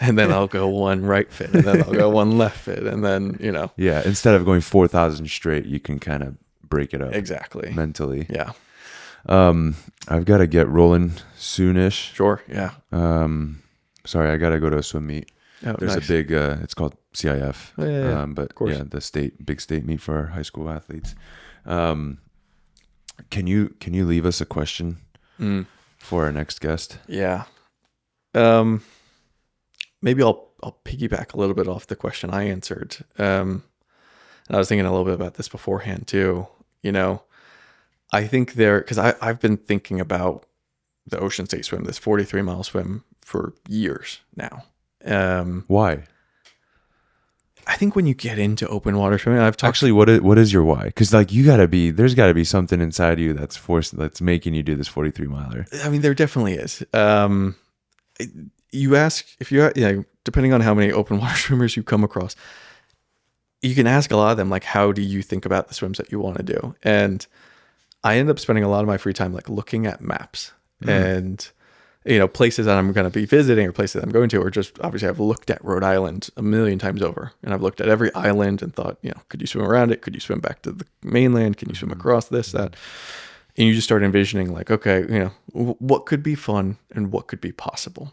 S1: And then I'll go one right fit, and then I'll go one left fit, and then
S2: Yeah. Instead of going 4,000 straight, you can kind of break it up
S1: exactly.
S2: mentally.
S1: Yeah.
S2: I've got to get rolling soonish.
S1: Sure. Yeah.
S2: Sorry, I got to go to a swim meet.
S1: Oh,
S2: There's
S1: nice.
S2: a big, it's called CIF.
S1: Oh, yeah,
S2: But
S1: of course.
S2: yeah, the big state meet for our high school athletes. Can you leave us a question for our next guest?
S1: Yeah. Maybe I'll piggyback a little bit off the question I answered. And I was thinking a little bit about this beforehand too. I think because I've been thinking about the Ocean State Swim, this 43-mile swim, for years now.
S2: Why?
S1: I think when you get into open water swimming, I've talked.
S2: Actually, what is your why? Because like there's got to be something inside you that's making you do this 43 miler.
S1: I mean, there definitely is. You ask if depending on how many open water swimmers you come across, you can ask a lot of them, like, how do you think about the swims that you want to do? And I end up spending a lot of my free time like looking at maps and places that I'm going to be visiting or places that I'm going to, or just obviously I've looked at Rhode Island a million times over, and I've looked at every island and thought, could you swim around it? Could you swim back to the mainland? Can you swim across this, that? And you just start envisioning like, okay, what could be fun and what could be possible.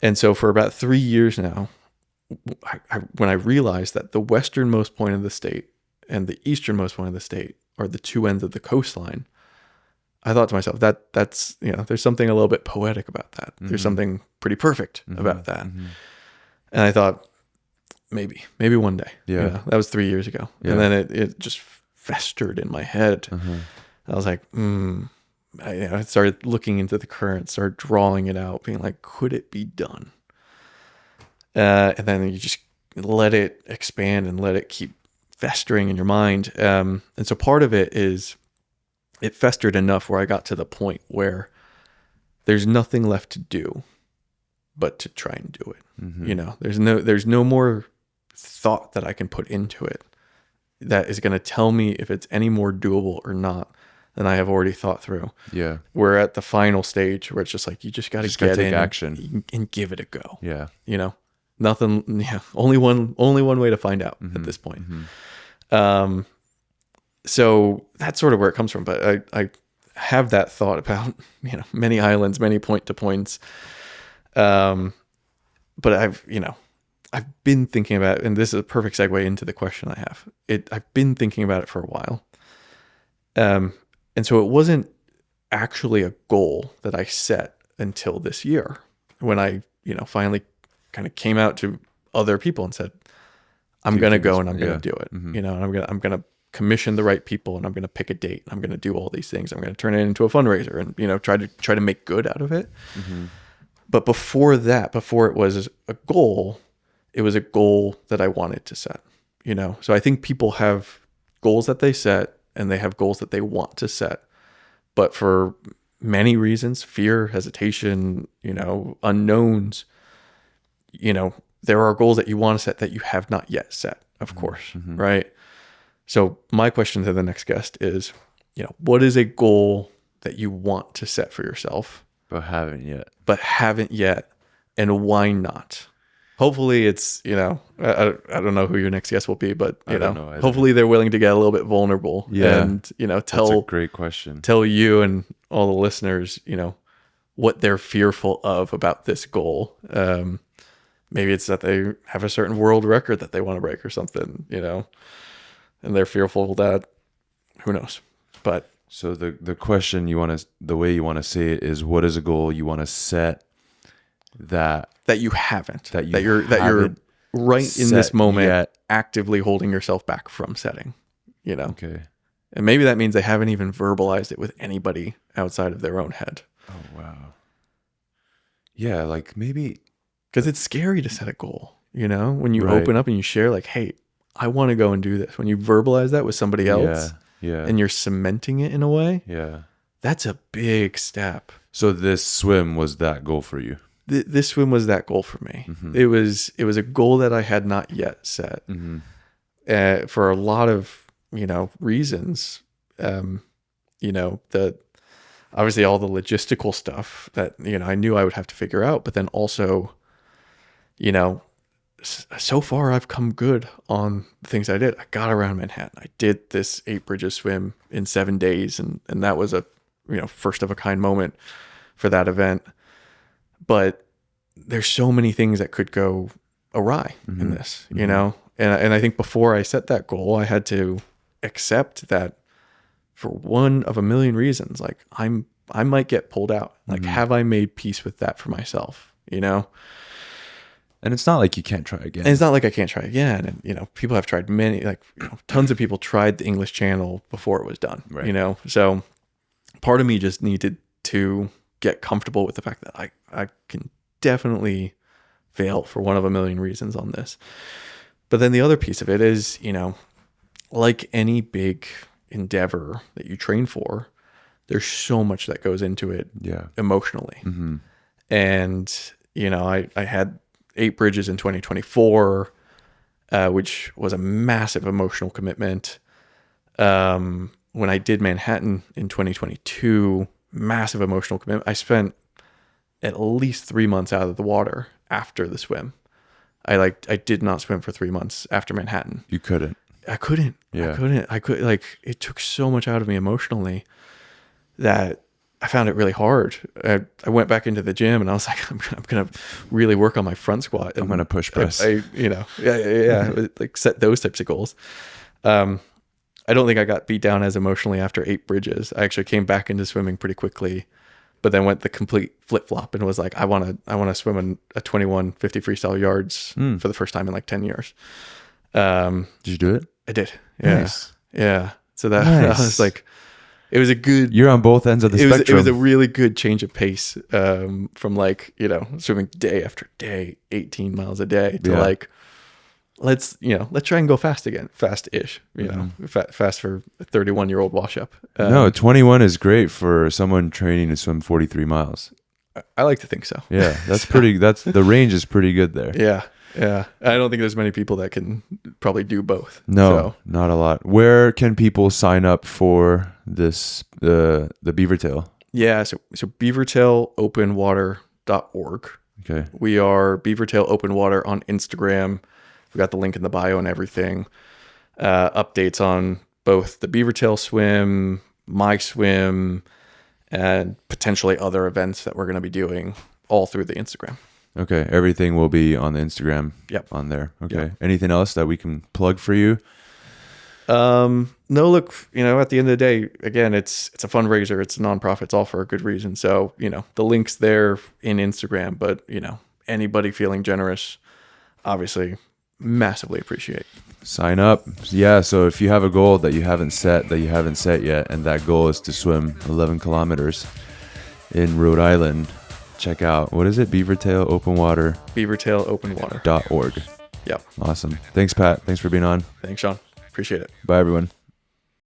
S1: And so for about 3 years now, when I realized that the westernmost point of the state and the easternmost point of the state are the two ends of the coastline, I thought to myself that's there's something a little bit poetic about that. There's something pretty perfect about that. And I thought maybe one day.
S2: Yeah.
S1: That was 3 years ago.
S2: Yeah.
S1: And then it just festered in my head. I was like, I started looking into the current, started drawing it out, being like, could it be done? And then you just let it expand and let it keep festering in your mind. And so part of it is, it festered enough where I got to the point where there's nothing left to do but to try and do it. There's no more thought that I can put into it that is going to tell me if it's any more doable or not than I have already thought through.
S2: Yeah.
S1: We're at the final stage where it's just like, you just got to get
S2: take
S1: in
S2: action
S1: and give it a go.
S2: Yeah.
S1: Nothing. Yeah. Only one way to find out at this point. So that's sort of where it comes from. But I have that thought about, many islands, many point to points. But I've been thinking about, and this is a perfect segue into the question I have. I've been thinking about it for a while. And so it wasn't actually a goal that I set until this year when I, finally kind of came out to other people and said, I'm going to go and I'm going to do it. And I'm going to commission the right people, and I'm going to pick a date. And I'm going to do all these things. I'm going to turn it into a fundraiser and, try to make good out of it. But before that, before it was a goal, it was a goal that I wanted to set, So I think people have goals that they set, and they have goals that they want to set. But for many reasons, fear, hesitation, unknowns, there are goals that you want to set that you have not yet set, of course, right? So my question to the next guest is, what is a goal that you want to set for yourself?
S2: But haven't yet.
S1: And why not? Hopefully it's, I don't know who your next guest will be, but
S2: I don't know either.
S1: Hopefully they're willing to get a little bit vulnerable.
S2: Yeah.
S1: And,
S2: That's a great question.
S1: Tell you and all the listeners, what they're fearful of about this goal. Maybe it's that they have a certain world record that they want to break or something, and they're fearful that, who knows? But
S2: so the question the way you want to say it is, what is a goal you want to set that
S1: you haven't, that
S2: you
S1: you're right in this moment
S2: yet.
S1: actively holding yourself back from setting,
S2: Okay.
S1: And maybe that means they haven't even verbalized it with anybody outside of their own head.
S2: Oh, wow. Yeah. Like maybe
S1: because it's scary to set a goal, you know, when you
S2: Right.
S1: open up and you share like, hey, I want to go and do this. When you verbalize that with somebody else
S2: Yeah.
S1: and you're cementing it in a way,
S2: Yeah.
S1: that's a big step.
S2: So this swim was that goal for you.
S1: This swim was that goal for me. It was a goal that I had not yet set for a lot of, you know, reasons. You know, obviously all the logistical stuff that, you know, I knew I would have to figure out, but then also, you know, so far I've come good on the things I did. I got around Manhattan. I did this 8 bridges swim in 7 days. And that was a, you know, first of a kind moment for that event. But there's so many things that could go awry in this, you know? And I think before I set that goal, I had to accept that for one of a million reasons, like I might get pulled out. Like, have I made peace with that for myself, you know?
S2: And it's not like you can't try again.
S1: And it's not like I can't try again. And, you know, people have tried many, like, you know, tons of people tried the English Channel before it was done,
S2: Right.
S1: you know? So part of me just needed to get comfortable with the fact that I can definitely fail for one of a million reasons on this. But then the other piece of it is, you know, like any big endeavor that you train for, there's so much that goes into it emotionally. And, you know, I had 8 bridges in 2024, which was a massive emotional commitment. When I did Manhattan in 2022, massive emotional commitment. I spent at least 3 months out of the water after the swim. I did not swim for 3 months after Manhattan.
S2: You couldn't.
S1: I couldn't.
S2: Yeah.
S1: I could, like, it took so much out of me emotionally that I found it really hard. I went back into the gym and I was like, I'm going to really work on my front squat. And
S2: I'm going to push press.
S1: you know, like set those types of goals. I don't think I got beat down as emotionally after 8 bridges. I actually came back into swimming pretty quickly, but then went the complete flip flop and was like, I want to swim a 21:50 freestyle yards for the first time in like 10 years.
S2: Did you do it?
S1: I did. Yeah.
S2: Nice.
S1: Yeah. So that
S2: Nice.
S1: I was like, it was a good,
S2: You're on both ends of the spectrum.
S1: it was a really good change of pace, from like, you know, swimming day after day, 18 miles a day to like, let's try and go fast again, fast-ish, you know, fast for a 31-year-old wash up.
S2: No, 21 is great for someone training to swim 43 miles.
S1: I like to think so.
S2: Yeah, the range is pretty good there.
S1: Yeah. Yeah. I don't think there's many people that can probably do both.
S2: No, not a lot. Where can people sign up for this, the Beavertail?
S1: Yeah. So beavertailopenwater.org.
S2: Okay.
S1: We are Beavertail Open Water on Instagram. We got the link in the bio and everything. Updates on both the Beavertail swim, my swim, and potentially other events that we're going to be doing all through the Instagram.
S2: Okay. Everything will be on the Instagram.
S1: Yep.
S2: On there. Okay.
S1: Yep.
S2: Anything else that we can plug for you?
S1: No, look, you know, at the end of the day, again, it's a fundraiser. It's a nonprofit. It's all for a good reason. So, you know, the link's there in Instagram, but, you know, anybody feeling generous, obviously, massively appreciate.
S2: Sign up. Yeah. So if you have a goal that you haven't set yet, and that goal is to swim 11 kilometers in Rhode Island, check out, what is it?
S1: Beavertailopenwater.org.
S2: Beavertailopenwater.org.
S1: Yep.
S2: Awesome. Thanks, Pat. Thanks for being on.
S1: Thanks, Sean. Appreciate it.
S2: Bye, everyone.